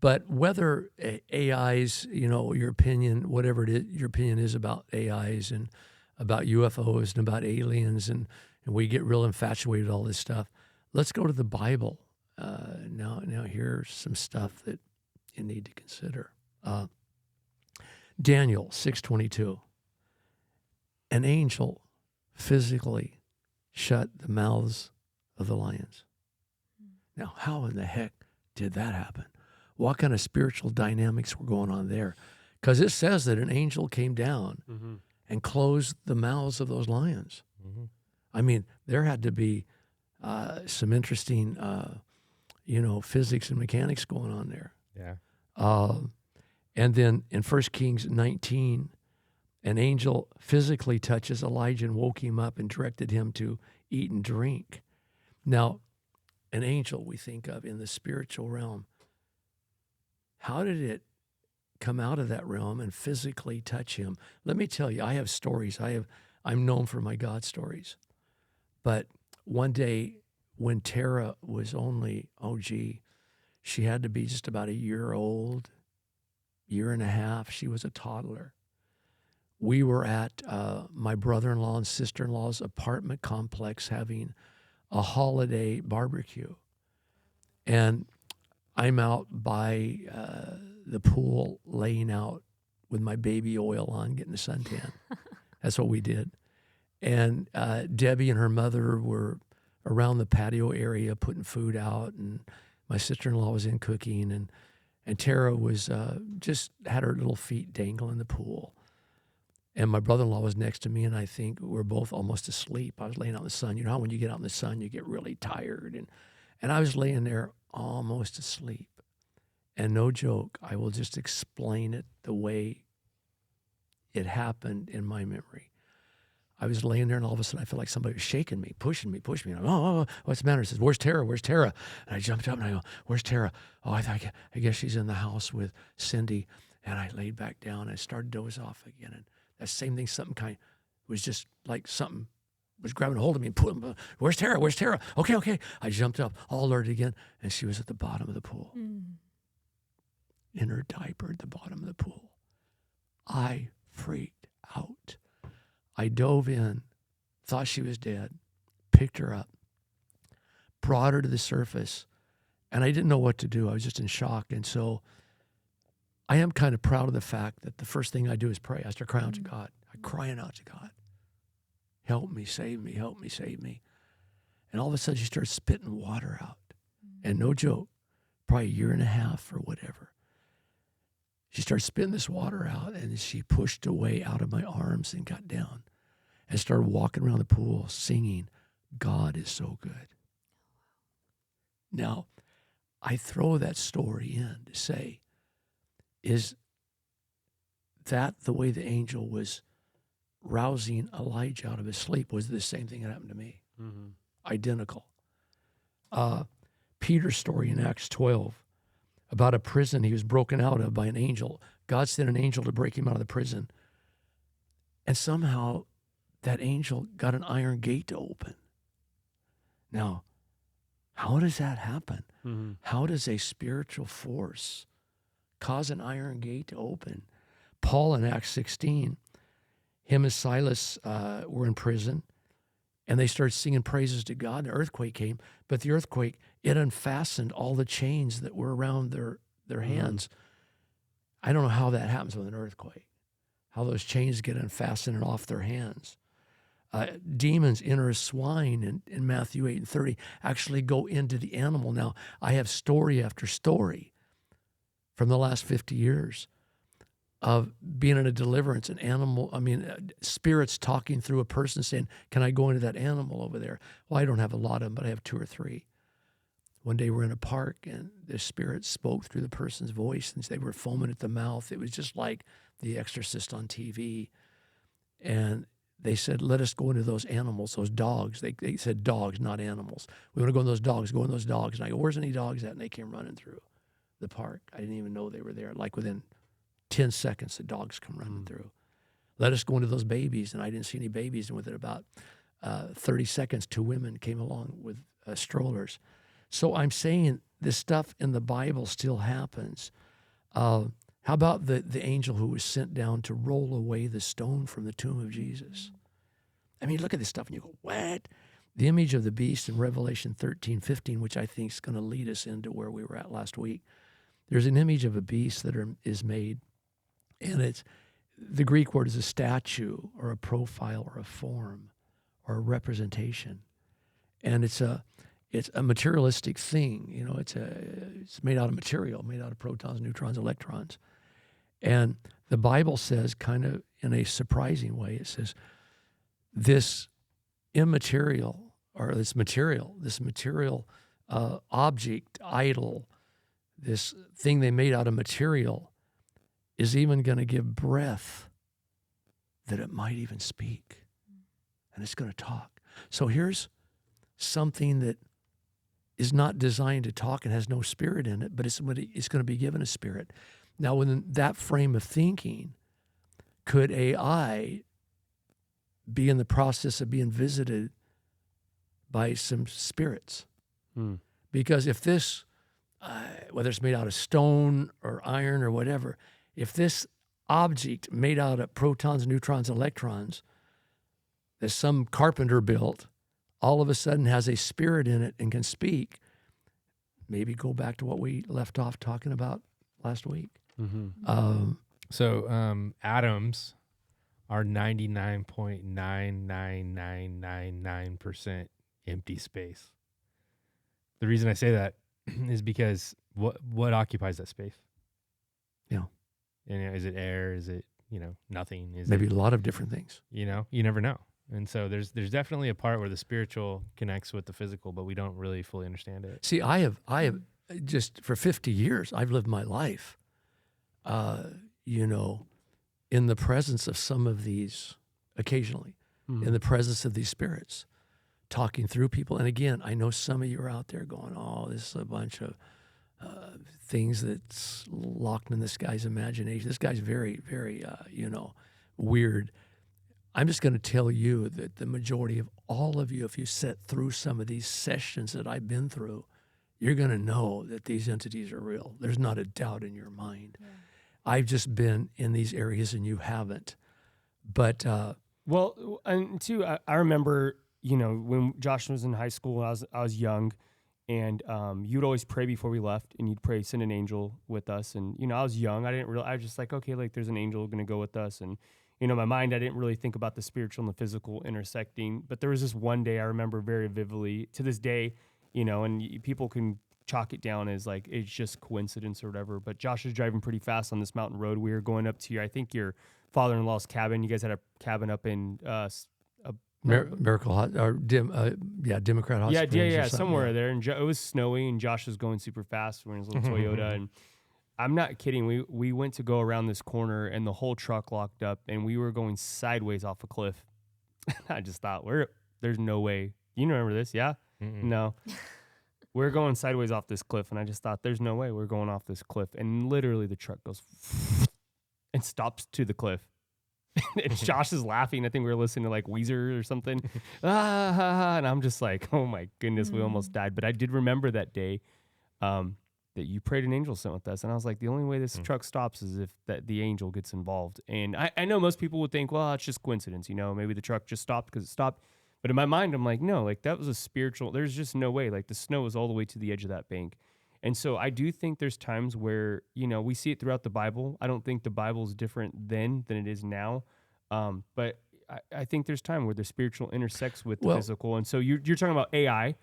Speaker 3: But whether AIs, your opinion, whatever it is, your opinion is about AIs and about UFOs and about aliens, and we get real infatuated with all this stuff. Let's go to the Bible. Now here's some stuff that you need to consider. Daniel 6:22. An angel physically shut the mouths of the lions. Now, how in the heck did that happen? What kind of spiritual dynamics were going on there? Because it says that an angel came down and closed the mouths of those lions. Mm-hmm. I mean, there had to be some interesting, physics and mechanics going on there.
Speaker 2: Yeah.
Speaker 3: And then in 1 Kings 19, an angel physically touches Elijah and woke him up and directed him to eat and drink. Now, an angel we think of in the spiritual realm, how did it come out of that realm and physically touch him? Let me tell you, I have stories. I'm known for my God stories. But one day when Tara was only, she had to be just about a year old, year and a half. She was a toddler. We were at my brother-in-law and sister-in-law's apartment complex having a holiday barbecue. And I'm out by the pool laying out with my baby oil on, getting a suntan. That's what we did. And Debbie and her mother were around the patio area putting food out, and my sister-in-law was in cooking, and Tara was just had her little feet dangling in the pool. And my brother-in-law was next to me, and I think we were both almost asleep. I was laying out in the sun. You know how when you get out in the sun, you get really tired. And I was laying there almost asleep. And no joke, I will just explain it the way it happened in my memory. I was laying there, and all of a sudden I felt like somebody was shaking me, pushing me. And I'm, what's the matter? He says, where's Tara? And I jumped up, and I go, where's Tara? Oh, I guess she's in the house with Cindy. And I laid back down, and I started to doze off again. And that same thing, something kind was just like something was grabbing a hold of me and pulling, where's Tara? Okay. I jumped up, all alert again, and she was at the bottom of the pool. In her diaper at the bottom of the pool. I freaked out. I dove in, thought she was dead, picked her up, brought her to the surface, and I didn't know what to do. I was just in shock. And so I am kind of proud of the fact that the first thing I do is pray. I start crying out to God. I'm crying out to God. Help me, save me, help me, save me. And all of a sudden she starts spitting water out. And no joke, probably a year and a half or whatever. She started spitting this water out, and she pushed away out of my arms and got down and started walking around the pool singing, God is so good. Now, I throw that story in to say, is that the way the angel was rousing Elijah out of his sleep? Was the same thing that happened to me? Mm-hmm. Identical. Peter's story in Acts 12 about a prison he was broken out of by an angel. God sent an angel to break him out of the prison. And somehow that angel got an iron gate to open. Now, how does that happen? Mm-hmm. How does a spiritual force cause an iron gate to open? Paul in Acts 16, him and Silas were in prison, and they started singing praises to God. An earthquake came, but the earthquake, it unfastened all the chains that were around their hands. I don't know how that happens with an earthquake, how those chains get unfastened and off their hands. Demons enter a swine in Matthew 8:30, actually go into the animal. Now, I have story after story from the last 50 years of being in a deliverance, spirits talking through a person saying, can I go into that animal over there? Well, I don't have a lot of them, but I have 2 or 3. One day we're in a park, and the spirit spoke through the person's voice, and they were foaming at the mouth. It was just like The Exorcist on TV. And they said, let us go into those animals, those dogs. They said dogs, not animals. We want to go in those dogs, go in those dogs. And I go, where's any dogs at? And they came running through the park. I didn't even know they were there. Like within 10 seconds, the dogs come running through. Let us go into those babies. And I didn't see any babies. And within about 30 seconds, 2 women came along with strollers. So I'm saying this stuff in the Bible still happens. How about the angel who was sent down to roll away the stone from the tomb of Jesus? I mean, look at this stuff and you go, what? The image of the beast in Revelation 13:15, which I think is going to lead us into where we were at last week. There's an image of a beast that is made, and it's the Greek word is a statue or a profile or a form or a representation. And it's a materialistic thing. You know, it's made out of material, made out of protons, neutrons, electrons. And the Bible says, kind of in a surprising way, it says, this immaterial, or this material object, idol, this thing they made out of material is even going to give breath that it might even speak. And it's going to talk. So here's something that is not designed to talk and has no spirit in it, but it's going to be given a spirit. Now, within that frame of thinking, could AI be in the process of being visited by some spirits? Because if this, whether it's made out of stone or iron or whatever, if this object made out of protons, neutrons, electrons that some carpenter built, all of a sudden has a spirit in it and can speak, maybe go back to what we left off talking about last week.
Speaker 2: Atoms are 99.99999% empty space. The reason I say that is because what occupies that space?
Speaker 3: Yeah.
Speaker 2: Is it air? Is it, nothing? Is
Speaker 3: Maybe
Speaker 2: it,
Speaker 3: a lot of different things.
Speaker 2: you never know. And so there's definitely a part where the spiritual connects with the physical, but we don't really fully understand it.
Speaker 3: See, I have just for 50 years, I've lived my life, in the presence of some of these, occasionally, in the presence of these spirits, talking through people. And again, I know some of you are out there going, oh, this is a bunch of things that's locked in this guy's imagination. This guy's very, very, weird. I'm just going to tell you that the majority of all of you, if you sit through some of these sessions that I've been through, you're going to know that these entities are real. There's not a doubt in your mind. Yeah. I've just been in these areas and you haven't. But
Speaker 5: well, and too, I remember, when Josh was in high school, I was young, and you'd always pray before we left, and you'd pray, send an angel with us. And I was young. I was just like, okay, like there's an angel going to go with us, and in my mind, I didn't really think about the spiritual and the physical intersecting. But there was this one day I remember very vividly to this day, and people can chalk it down as like it's just coincidence or whatever. But Josh was driving pretty fast on this mountain road. We were going up to I think your father-in-law's cabin. You guys had a cabin up in
Speaker 3: Miracle Hot or Democrat Hot Springs.
Speaker 5: Yeah, somewhere there. And it was snowy, and Josh was going super fast. We're in his little Toyota, and I'm not kidding. We went to go around this corner, and the whole truck locked up, and we were going sideways off a cliff. I just thought, there's no way. You remember this, yeah? Mm-mm. No. We're going sideways off this cliff, and I just thought, there's no way we're going off this cliff. And literally, the truck goes and stops to the cliff. And Josh is laughing. I think we were listening to like Weezer or something. And I'm just like, oh my goodness, we almost died. But I did remember that day that you prayed an angel sent with us. And I was like, the only way this truck stops is if the angel gets involved. And I know most people would think, well, it's just coincidence. Maybe the truck just stopped because it stopped. But in my mind, I'm like, no, like that was a spiritual, there's just no way. Like the snow was all the way to the edge of that bank. And so I do think there's times where, we see it throughout the Bible. I don't think the Bible is different then than it is now. But I think there's time where the spiritual intersects with the physical. And so you're talking about AI,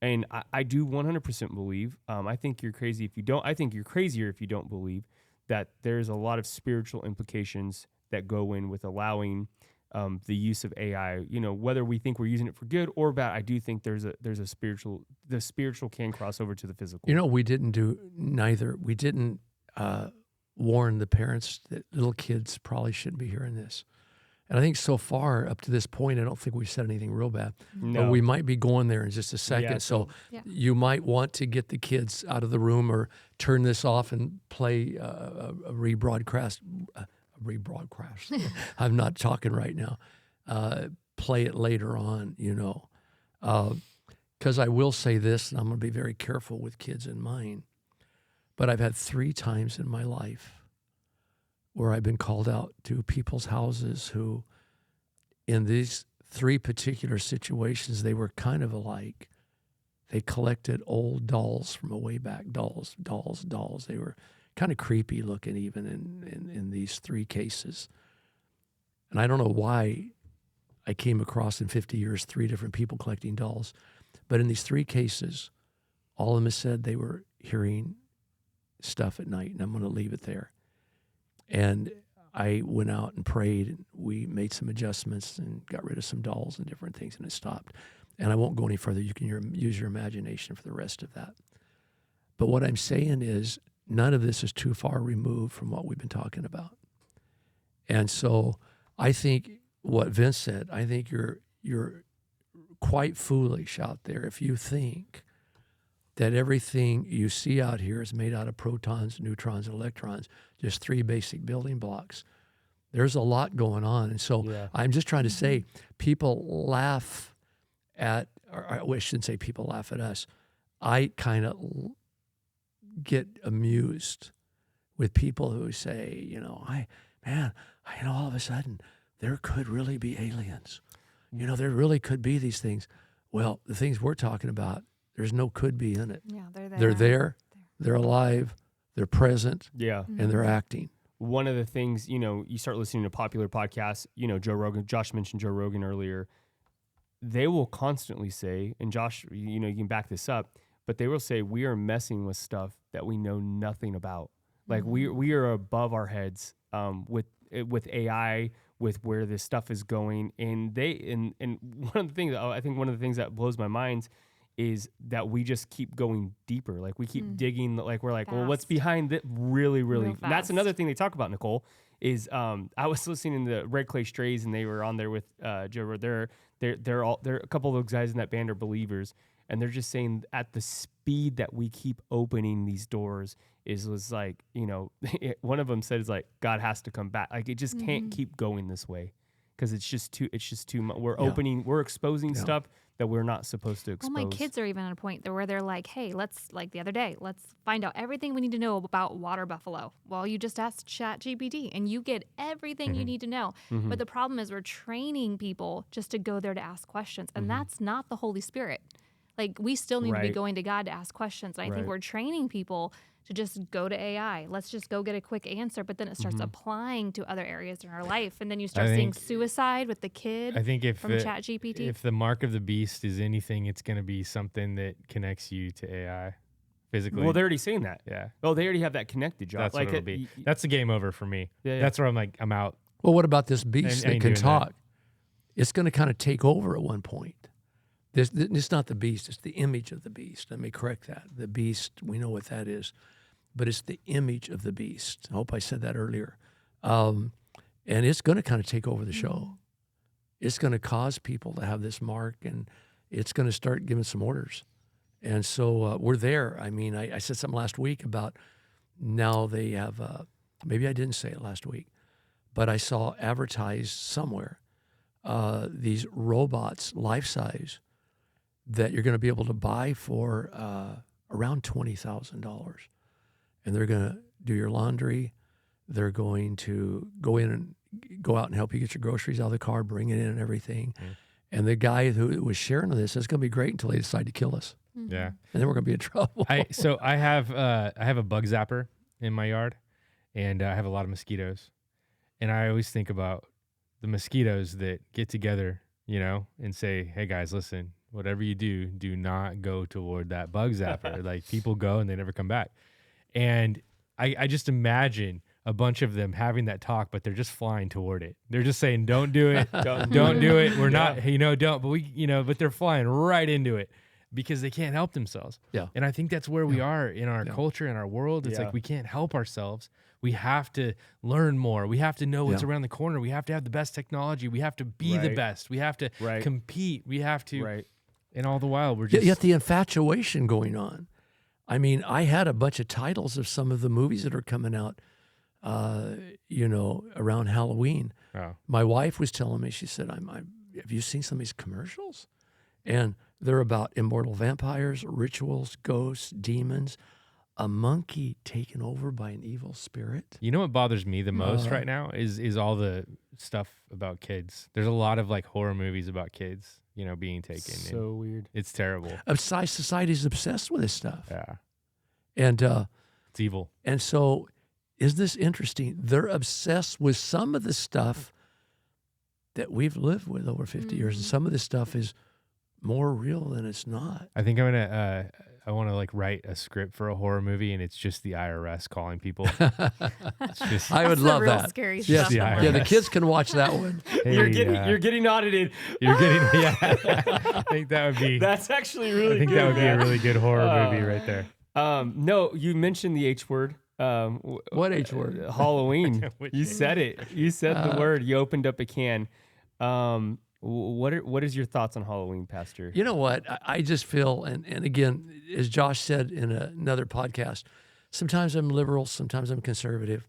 Speaker 5: and I do 100% believe. I think you're crazy if you don't. I think you're crazier if you don't believe that there's a lot of spiritual implications that go in with allowing the use of AI, whether we think we're using it for good or bad. I do think there's a spiritual, the spiritual can cross over to the physical.
Speaker 3: We didn't do neither. We didn't warn the parents that little kids probably shouldn't be hearing this. And I think so far up to this point, I don't think we've said anything real bad.
Speaker 5: No.
Speaker 3: But we might be going there in just a second.
Speaker 5: Yeah,
Speaker 3: so
Speaker 4: Yeah.
Speaker 3: you might want to get the kids out of the room or turn this off and play a rebroadcast. I'm not talking right now. Play it later on, Because I will say this, and I'm going to be very careful with kids in mind. But I've had 3 times in my life where I've been called out to people's houses who, in these 3 particular situations, they were kind of alike. They collected old dolls from a way back, dolls. They were kind of creepy looking even in these 3 cases. And I don't know why I came across in 50 years 3 different people collecting dolls. But in these 3 cases, all of them said they were hearing stuff at night, and I'm going to leave it there. And I went out and prayed, and we made some adjustments and got rid of some dolls and different things, and it stopped. And I won't go any further. You can use your imagination for the rest of that. But what I'm saying is none of this is too far removed from what we've been talking about. And so I think what Vince said, I think you're quite foolish out there if you think that everything you see out here is made out of protons, neutrons, and electrons, just 3 basic building blocks. There's a lot going on. And so I'm just trying to say people laugh at, or I shouldn't say people laugh at us. I kind of get amused with people who say, all of a sudden there could really be aliens. There really could be these things. Well, the things we're talking about, there's no could be in it.
Speaker 4: Yeah, they're there.
Speaker 3: They're there. They're alive. They're present.
Speaker 5: Yeah.
Speaker 3: And they're acting.
Speaker 5: One of the things, you start listening to popular podcasts, Joe Rogan, Josh mentioned Joe Rogan earlier. They will constantly say, and Josh, you can back this up, but they will say, we are messing with stuff that we know nothing about. Like we are above our heads with AI, with where this stuff is going. And one of the things, I think one of the things that blows my mind is that we just keep going deeper. Like we keep digging, like we're like,
Speaker 4: Fast.
Speaker 5: well, what's behind it? Really, really.
Speaker 4: Real
Speaker 5: And that's
Speaker 4: fast.
Speaker 5: another thing they talk about, Nicole, is I was listening to the Red Clay Strays, and they were on there with Joe. They're a couple of those guys in that band are believers, and they're just saying at the speed that we keep opening these doors was like, one of them said, it's like God has to come back. Like it just can't keep going this way because it's just too much. We're exposing stuff that we're not supposed to expose.
Speaker 4: Well, my kids are even at a point where they're like, hey, let's, like the other day, let's find out everything we need to know about water buffalo. Well, you just ask ChatGPT and you get everything you need to know. But the problem is we're training people just to go there to ask questions. And that's not the Holy Spirit. Like we still need to be going to God to ask questions. And I think we're training people to just go to AI. Let's just go get a quick answer. But then it starts applying to other areas in our life. And then you start seeing suicide with the kid
Speaker 2: I think
Speaker 4: from ChatGPT.
Speaker 2: if the mark of the beast is anything, it's going to be something that connects you to AI physically.
Speaker 5: Well, they're already saying that.
Speaker 2: Yeah.
Speaker 5: Oh, they already have that connected, Josh.
Speaker 2: That's what it'll be. That's the game over for me.
Speaker 5: Yeah.
Speaker 2: That's where I'm like, I'm out.
Speaker 3: Well, what about this beast
Speaker 2: I
Speaker 3: that
Speaker 2: ain't
Speaker 3: can
Speaker 2: doing
Speaker 3: talk?
Speaker 2: that.
Speaker 3: It's going to kind of take over at one point. It's not the beast. It's the image of the beast. Let me correct that. The beast, we know what that is. But it's the image of the beast. I hope I said that earlier. And it's going to kind of take over the show. It's going to cause people to have this mark, and it's going to start giving some orders. And so we're there. I mean, I said something last week about now they have, maybe I didn't say it last week, but I saw advertised somewhere these robots, life-size, that you're going to be able to buy for around $20,000. And they're going to do your laundry. They're going to go out and help you get your groceries out of the car, bring it in and everything. And the guy who was sharing this, it's going to be great until they decide to kill us.
Speaker 2: Yeah.
Speaker 3: And then we're going to be in trouble.
Speaker 2: So I have a bug zapper in my yard, and I have a lot of mosquitoes. And I always think about the mosquitoes that get together, and say, hey guys, listen, whatever you do, do not go toward that bug zapper. Like people go and they never come back. And I just imagine a bunch of them having that talk, but they're just flying toward it. They're just saying, don't do it. don't do it. We're not, don't, but but they're flying right into it. because they can't help themselves.
Speaker 3: Yeah.
Speaker 2: And I think that's where we are in our culture, in our world. It's
Speaker 5: Yeah.
Speaker 2: like we can't help ourselves. We have to learn more. We have to know what's
Speaker 3: Yeah.
Speaker 2: around the corner. We have to have the best technology. We have to be the
Speaker 5: Right.
Speaker 2: best. We have to
Speaker 5: Right.
Speaker 2: compete. We have to,
Speaker 5: Right.
Speaker 2: and all the while we're just,
Speaker 3: Yet the infatuation going on. I mean, I had a bunch of titles of some of the movies that are coming out, around Halloween.
Speaker 2: oh,
Speaker 3: My wife was telling me, she said, have you seen some of these commercials? And they're about immortal vampires, rituals, ghosts, demons, a monkey taken over by an evil spirit.
Speaker 2: you know what bothers me the most right now is all the stuff about kids. There's a lot of like horror movies about kids, being taken.
Speaker 5: So weird.
Speaker 2: It's terrible.
Speaker 3: Society's obsessed with this stuff.
Speaker 2: Yeah.
Speaker 3: And
Speaker 2: It's evil.
Speaker 3: and so is this interesting? They're obsessed with some of the stuff that we've lived with over 50 years. And some of this stuff is more real than it's not.
Speaker 2: I think I want to like write a script for a horror movie, and it's just the IRS calling people. It's just,
Speaker 3: I would
Speaker 4: That's the
Speaker 3: love
Speaker 4: real
Speaker 3: that.
Speaker 4: scary
Speaker 3: Yes.
Speaker 4: stuff.
Speaker 2: Yeah.
Speaker 3: Yeah, the kids can watch that one.
Speaker 2: hey,
Speaker 5: You're getting audited.
Speaker 2: you're getting, yeah. I think that would be,
Speaker 5: That's actually really
Speaker 2: I think
Speaker 5: good.
Speaker 2: that would be a
Speaker 5: man.
Speaker 2: really good horror movie right there.
Speaker 5: No, you mentioned the H word.
Speaker 3: What H word?
Speaker 5: Halloween.
Speaker 2: Which
Speaker 5: You
Speaker 2: H?
Speaker 5: said it. You said the word. You opened up a can. What is your thoughts on Halloween, Pastor?
Speaker 3: You know what? I just feel, and again, as Josh said in another podcast, sometimes I'm liberal, sometimes I'm conservative.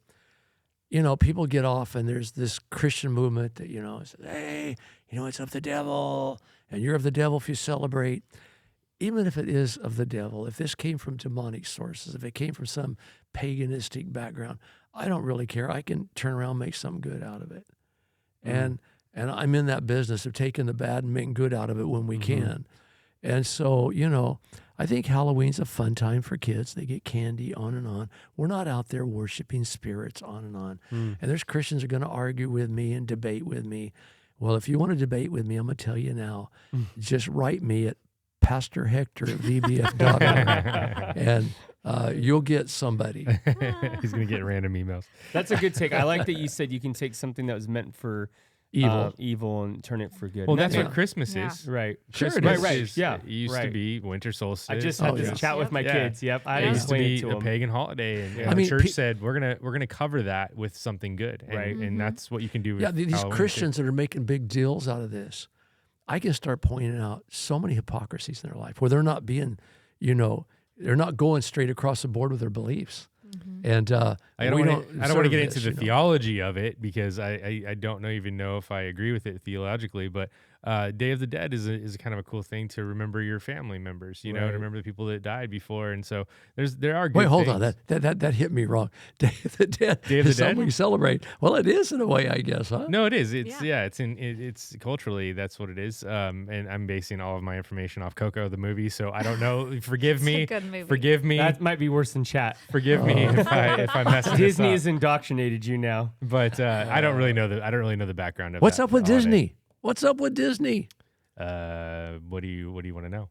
Speaker 3: People get off, and there's this Christian movement that, says, hey, it's of the devil, and you're of the devil if you celebrate. Even if it is of the devil, if this came from demonic sources, if it came from some paganistic background, I don't really care. I can turn around and make something good out of it. And I'm in that business of taking the bad and making good out of it when we can. And so, I think Halloween's a fun time for kids. They get candy, on and on. We're not out there worshiping spirits, on and on. And there's Christians who are going to argue with me and debate with me. Well, if you want to debate with me, I'm going to tell you now, just write me at Pastor Hector at VBF.org, and you'll get somebody.
Speaker 2: He's going to get random emails.
Speaker 5: That's a good take. I like that you said you can take something that was meant for evil and turn it for good.
Speaker 2: Well,
Speaker 5: And
Speaker 2: that's
Speaker 5: that-
Speaker 2: what Christmas
Speaker 4: Yeah.
Speaker 2: is.
Speaker 5: Right.
Speaker 3: Sure it
Speaker 2: Christmas
Speaker 3: is.
Speaker 5: Right,
Speaker 2: is-
Speaker 5: yeah,
Speaker 2: It used to
Speaker 5: right.
Speaker 2: be winter solstice.
Speaker 5: I just had
Speaker 3: Oh,
Speaker 5: this
Speaker 3: yeah.
Speaker 5: chat with my
Speaker 2: Yeah.
Speaker 5: kids. Yep. I
Speaker 2: It used to
Speaker 5: explained
Speaker 2: be
Speaker 5: it to
Speaker 2: a
Speaker 5: them.
Speaker 2: pagan holiday, and
Speaker 3: I
Speaker 2: the
Speaker 3: mean,
Speaker 2: church said we're gonna cover that with something good, and,
Speaker 5: Right.
Speaker 2: and that's what you can do. With
Speaker 3: Yeah, these
Speaker 2: Halloween, too.
Speaker 3: Christians that are making big deals out of this, I can start pointing out so many hypocrisies in their life where they're not being, they're not going straight across the board with their beliefs. And
Speaker 2: I don't
Speaker 3: we
Speaker 2: want to get
Speaker 3: serve
Speaker 2: into
Speaker 3: this,
Speaker 2: the theology of it because I don't even know if I agree with it theologically, but Day of the Dead is kind of a cool thing to remember your family members, to
Speaker 5: Right.
Speaker 2: remember the people that died before, and so there are good
Speaker 3: Wait, hold
Speaker 2: things.
Speaker 3: on. That hit me wrong. Day of the Dead.
Speaker 2: Day of the
Speaker 3: is something
Speaker 2: Dead?
Speaker 3: we celebrate. Well, it is in a way, I guess, huh?
Speaker 2: No, it is. It's
Speaker 4: Yeah.
Speaker 2: it's culturally that's what it is. And I'm basing all of my information off Coco the movie, so I don't know. Forgive
Speaker 4: It's a
Speaker 2: me.
Speaker 4: good movie.
Speaker 2: Forgive me.
Speaker 5: That might be worse than chat.
Speaker 2: Forgive me if I'm messing this
Speaker 5: Disney
Speaker 2: up.
Speaker 5: has indoctrinated you now.
Speaker 2: But I don't really know the background of
Speaker 3: What's
Speaker 2: that
Speaker 3: up with
Speaker 2: holiday.
Speaker 3: Disney? What's up with Disney?
Speaker 2: What do you want to know?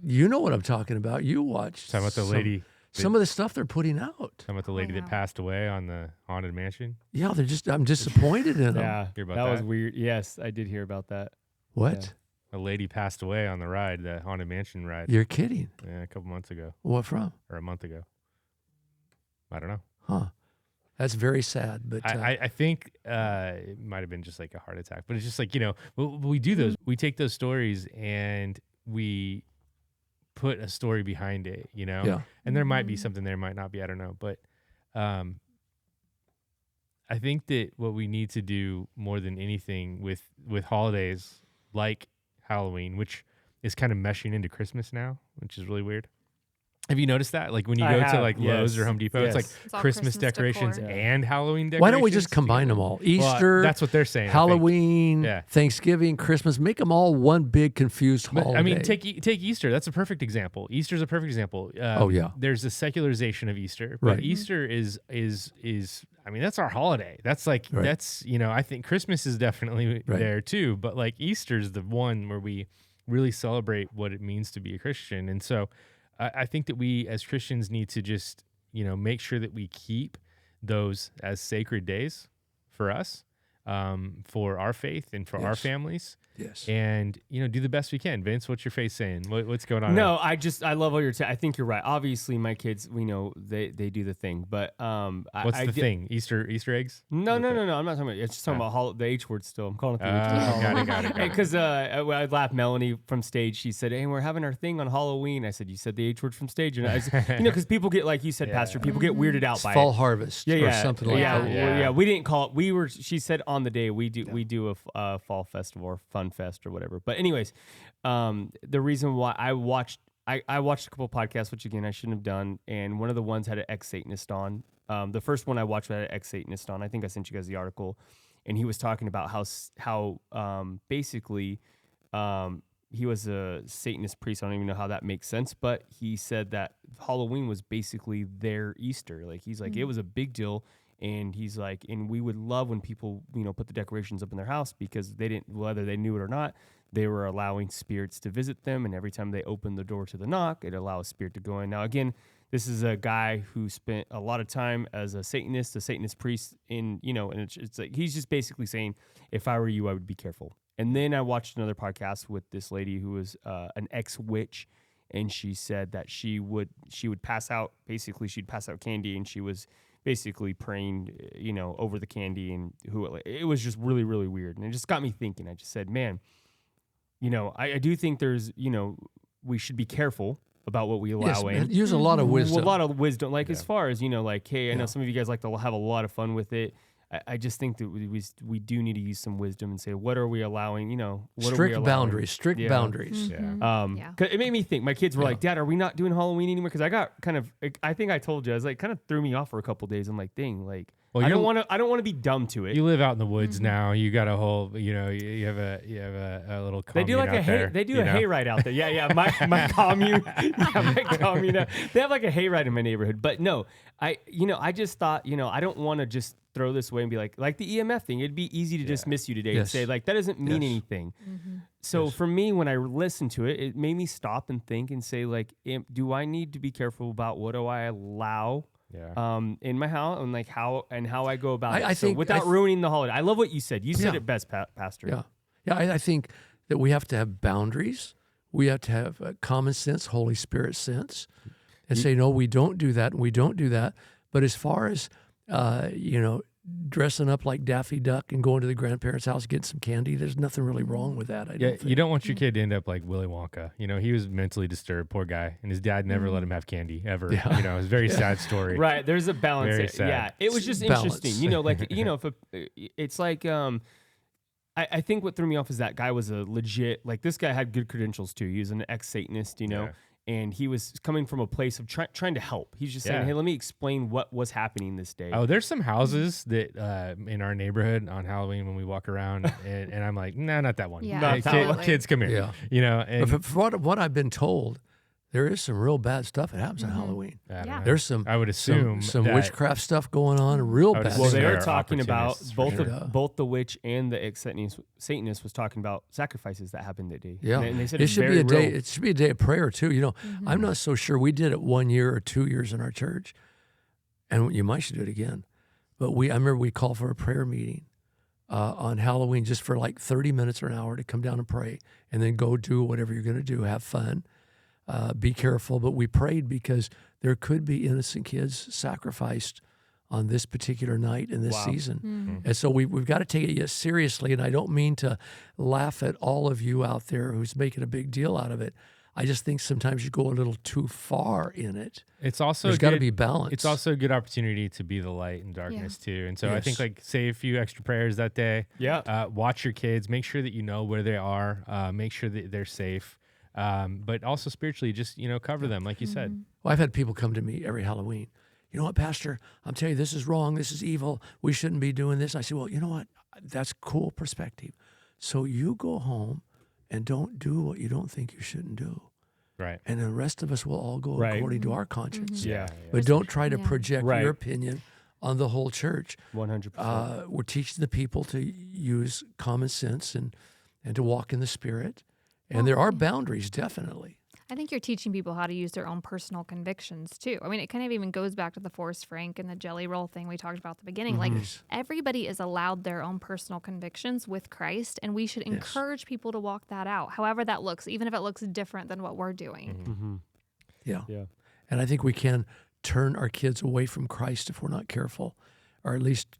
Speaker 3: You know what I'm talking about. You watched
Speaker 2: Talking about the lady.
Speaker 3: some of the stuff they're putting out.
Speaker 2: Talking about the lady that
Speaker 4: wow.
Speaker 2: passed away on the Haunted Mansion.
Speaker 3: Yeah, I'm disappointed in them.
Speaker 5: Yeah,
Speaker 2: Hear about
Speaker 5: that was
Speaker 2: that?
Speaker 5: weird. Yes, I did hear about that.
Speaker 3: What?
Speaker 2: A lady passed away on the ride, the Haunted Mansion ride.
Speaker 3: You're kidding.
Speaker 2: Yeah, a couple months ago
Speaker 3: What from?
Speaker 2: or a month ago. I don't know.
Speaker 3: Huh. That's very sad. But
Speaker 2: I think it might have been just like a heart attack, but it's just like, we do those. We take those stories and we put a story behind it,
Speaker 3: Yeah.
Speaker 2: And there might be something there, might not be, I don't know. But I think that what we need to do more than anything with holidays like Halloween, which is kind of meshing into Christmas now, which is really weird. Have you noticed that? Like when you
Speaker 5: I
Speaker 2: go to
Speaker 5: have,
Speaker 2: like Lowe's or
Speaker 5: yes,
Speaker 2: Home Depot, it's like
Speaker 5: yes.
Speaker 4: It's all
Speaker 2: Christmas
Speaker 4: Christmas
Speaker 2: decorations
Speaker 4: decor.
Speaker 2: and Halloween decorations.
Speaker 3: why don't we just combine them all?
Speaker 2: Well,
Speaker 3: Easter,
Speaker 2: that's what they're saying. I think.
Speaker 3: Halloween,
Speaker 2: Yeah.
Speaker 3: Thanksgiving, Christmas. Make them all one big confused
Speaker 2: But,
Speaker 3: holiday.
Speaker 2: I mean, take Easter. That's a perfect example. Easter's a perfect example.
Speaker 3: Oh, yeah.
Speaker 2: There's a secularization of Easter, but
Speaker 3: Right.
Speaker 2: Easter is. I mean, that's our holiday. That's like
Speaker 3: Right.
Speaker 2: that's I think Christmas is definitely
Speaker 3: Right.
Speaker 2: there too, but like Easter's the one where we really celebrate what it means to be a Christian, and so I think that we as Christians need to just make sure that we keep those as sacred days for us, for our faith and for our
Speaker 3: Yes.
Speaker 2: families.
Speaker 3: Yes.
Speaker 2: And, do the best we can. Vince, what's your face saying? What's going on?
Speaker 5: No, I love what you're saying. I think you're right. Obviously, my kids, we know they do the thing, but
Speaker 2: What's the thing? Easter eggs?
Speaker 5: No. I'm not talking about. It's just talking about the H word. Still, I'm calling it the H word.
Speaker 2: Got it.
Speaker 5: Because I laughed. Melanie from stage, she said, "Hey, we're having our thing on Halloween." I said, "You said the H word from stage," and I said, because people get, like you said, Pastor, people get weirded out by
Speaker 3: fall
Speaker 5: it.
Speaker 3: harvest
Speaker 5: or
Speaker 3: something like that.
Speaker 5: Yeah, we didn't call it. She said on the day we do a fall festival or fun fest or whatever. But anyways, the reason why I watched a couple podcasts, which again I shouldn't have done, and one of the ones had an ex-Satanist on. The first one I watched had an ex-Satanist on. I think I sent you guys the article, and he was talking about how basically he was a Satanist priest. I don't even know how that makes sense, but he said that Halloween was basically their Easter. Like he's like it was a big deal. And he's like, and we would love when people, put the decorations up in their house because they didn't, whether they knew it or not, they were allowing spirits to visit them. And every time they opened the door to the knock, it allowed a spirit to go in. Now, again, this is a guy who spent a lot of time as a Satanist priest and it's like, he's just basically saying, if I were you, I would be careful. And then I watched another podcast with this lady who was an ex-witch. And she said that she would pass out, basically she'd pass out candy, and she was basically praying, over the candy, and it was just really, really weird. And it just got me thinking. I just said, man, I do think there's, we should be careful about what we allow in.
Speaker 3: Use a lot of wisdom.
Speaker 5: A lot of wisdom. Like as far as, like, hey, I know some of you guys like to have a lot of fun with it. I just think that we do need to use some wisdom and say, what are we allowing?
Speaker 3: Strict boundaries.
Speaker 4: Mm-hmm.
Speaker 5: Cause it made me think. My kids were like, Dad, are we not doing Halloween anymore? Because I got I think I told you, I was like, kind of threw me off for a couple of days. I'm like, dang, like, I don't want to be dumb to it.
Speaker 2: You live out in the woods now. You got a whole, you have a little commune.
Speaker 5: They do like a hayride out there. Yeah. My commune. My commune. They have like a hayride in my neighborhood. But no, I just thought, I don't want to just throw this away and be like the EMF thing. It'd be easy to dismiss you today and say like that doesn't mean anything.
Speaker 4: Mm-hmm.
Speaker 5: So for me, when I listened to it, it made me stop and think and say like, do I need to be careful about what do I allow? In my house, and like how I go about it. I think without ruining the holiday. I love what you said. You said it best, Pastor.
Speaker 3: I think that we have to have boundaries. We have to have common sense, Holy Spirit sense, and say no, we don't do that, and we don't do that. But as far as dressing up like Daffy Duck and going to the grandparents' house, getting some candy, there's nothing really wrong with that.
Speaker 2: You don't want your kid to end up like Willy Wonka. He was mentally disturbed, poor guy, and his dad never let him have candy ever. It was a very sad story.
Speaker 5: Right, there's a balance.
Speaker 2: Very sad.
Speaker 5: Yeah, it was just interesting. It's like I think what threw me off is that guy was a legit, like this guy had good credentials too. He was an ex-Satanist, and he was coming from a place of trying to help. He's just saying, hey, let me explain what was happening this day.
Speaker 2: Oh, there's some houses that in our neighborhood on Halloween when we walk around, and I'm like, nah, not that one.
Speaker 4: Yeah,
Speaker 2: kids, come here. And
Speaker 3: but for what I've been told, there is some real bad stuff that happens on Halloween. There's some.
Speaker 2: I would assume
Speaker 3: some witchcraft stuff going on. Real bad.
Speaker 5: Well,
Speaker 3: stuff.
Speaker 5: they were talking about both the witch and the ex-Satanist was talking about sacrifices that happened that day.
Speaker 3: Yeah,
Speaker 5: and they said
Speaker 3: it should be a day.
Speaker 5: Real.
Speaker 3: It should be a day of prayer too. I'm not so sure. We did it 1 year or 2 years in our church, and you might should do it again. But I remember we called for a prayer meeting on Halloween just for like 30 minutes or an hour to come down and pray, and then go do whatever you're going to do. Have fun. Be careful, but we prayed because there could be innocent kids sacrificed on this particular night in this season. Mm-hmm. And so we've got to take it seriously, and I don't mean to laugh at all of you out there who's making a big deal out of it. I just think sometimes you go a little too far in it.
Speaker 2: It's also
Speaker 3: there's got to be balance.
Speaker 2: It's also a good opportunity to be the light in darkness too. And so I think like say a few extra prayers that day.
Speaker 5: Yeah.
Speaker 2: Watch your kids. Make sure that you know where they are. Make sure that they're safe. But also spiritually, just, cover them, like you said.
Speaker 3: Well, I've had people come to me every Halloween. You know what, Pastor? I'm telling you, this is wrong. This is evil. We shouldn't be doing this. I say, well, you know what? That's cool perspective. So you go home and don't do what you don't think you shouldn't do.
Speaker 2: Right.
Speaker 3: And the rest of us will all go according to our conscience.
Speaker 2: Mm-hmm. Yeah.
Speaker 3: But don't try to project your opinion on the whole church.
Speaker 5: 100%.
Speaker 3: We're teaching the people to use common sense and to walk in the Spirit. And there are boundaries, definitely.
Speaker 4: I think you're teaching people how to use their own personal convictions too. I mean, it kind of even goes back to the Forrest Frank and the jelly roll thing we talked about at the beginning. Like everybody is allowed their own personal convictions with Christ, and we should encourage people to walk that out, however that looks, even if it looks different than what we're doing.
Speaker 3: Yeah. And I think we can turn our kids away from Christ if we're not careful, or at least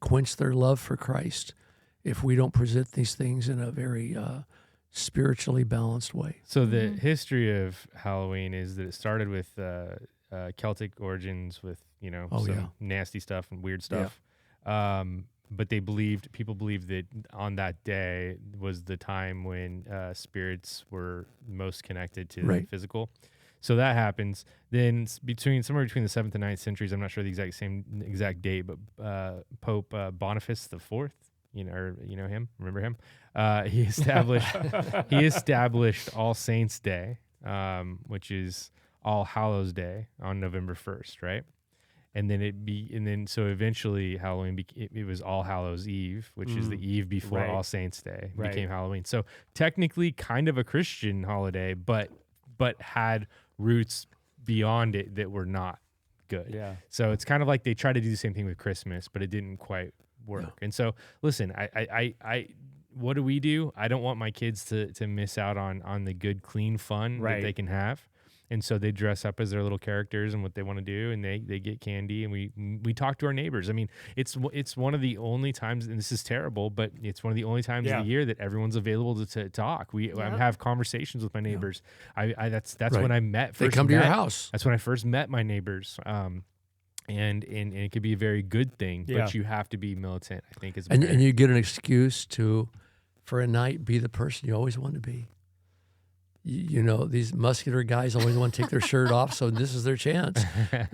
Speaker 3: quench their love for Christ if we don't present these things in a very spiritually balanced way.
Speaker 2: So the history of Halloween is that it started with Celtic origins, with some nasty stuff and weird stuff. But people believed that on that day was the time when spirits were most connected to the physical. So that happens. Then somewhere between the 7th and 9th centuries, I'm not sure the exact date, but Pope Boniface IV, him, remember him? He established All Saints Day, which is All Hallows Day on November 1st, right? And then so eventually Halloween it was All Hallows Eve, which is the eve before All Saints Day became Halloween. So technically kind of a Christian holiday, but had roots beyond it that were not good. Yeah. So it's kind of like they tried to do the same thing with Christmas, but it didn't quite work. No. And so listen, I what do? I don't want my kids to miss out on the good, clean fun that they can have. And so they dress up as their little characters and what they want to do, and they get candy, and we talk to our neighbors. I mean, it's one of the only times, and this is terrible, but it's one of the only times of the year that everyone's available to talk. I have conversations with my neighbors. That's when I met.
Speaker 3: They come to your house.
Speaker 2: That's when I first met my neighbors. And it could be a very good thing, but you have to be militant, I think.
Speaker 3: And you get an excuse for a night, be the person you always want to be. These muscular guys always want to take their shirt off, so this is their chance.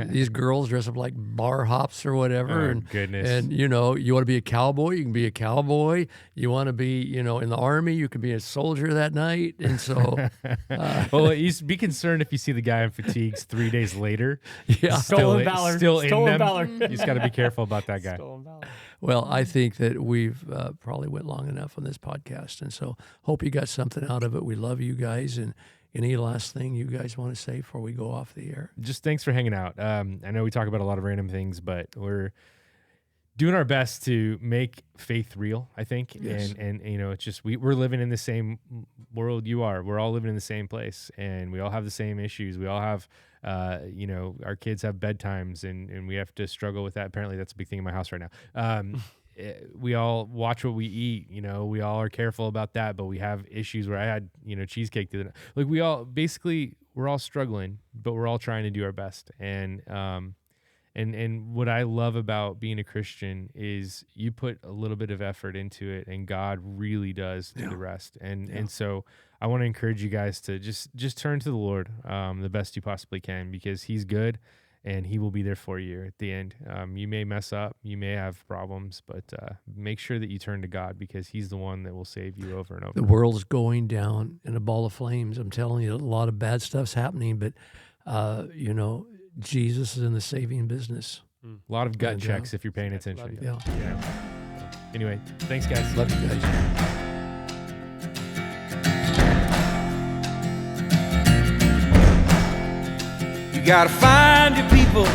Speaker 3: These girls dress up like bar hops or whatever.
Speaker 2: Oh, goodness.
Speaker 3: And, you want to be a cowboy, you can be a cowboy. You want to be, in the Army, you can be a soldier that night. And so...
Speaker 2: well, you be concerned if you see the guy in fatigues 3 days later.
Speaker 3: Yeah.
Speaker 2: Stolen
Speaker 5: Stolen valor.
Speaker 2: You just got to be careful about that guy.
Speaker 5: Stolen valor.
Speaker 3: Well, I think that we've probably went long enough on this podcast, and so hope you got something out of it. We love you guys, and any last thing you guys want to say before we go off the air?
Speaker 2: Just thanks for hanging out. I know we talk about a lot of random things, but we're doing our best to make faith real, I think. Yes. And it's just we're living in the same world you are. We're all living in the same place, and we all have the same issues. We all have our kids have bedtimes, and we have to struggle with that. Apparently that's a big thing in my house right now. We all watch what we eat, we all are careful about that, but we have issues where I had, cheesecake the other night. Like we're all struggling, but we're all trying to do our best. And what I love about being a Christian is you put a little bit of effort into it, and God really does do the rest. And so I want to encourage you guys to just turn to the Lord the best you possibly can, because He's good and He will be there for you at the end. You may mess up, you may have problems, but make sure that you turn to God, because He's the one that will save you over and over.
Speaker 3: The world's going down in a ball of flames. I'm telling you, a lot of bad stuff's happening, but Jesus is in the saving business.
Speaker 2: A lot of gut checks if you're paying attention.
Speaker 3: Yeah.
Speaker 2: Anyway, thanks, guys.
Speaker 3: Love you guys.
Speaker 1: You gotta find your people,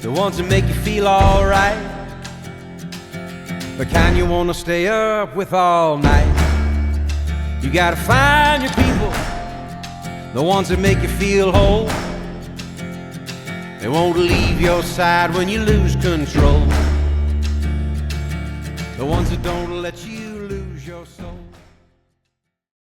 Speaker 1: the ones that make you feel alright. The kind you wanna stay up with all night. You gotta find your people, the ones that make you feel whole. They won't leave your side when you lose control. The ones that don't let you lose your soul.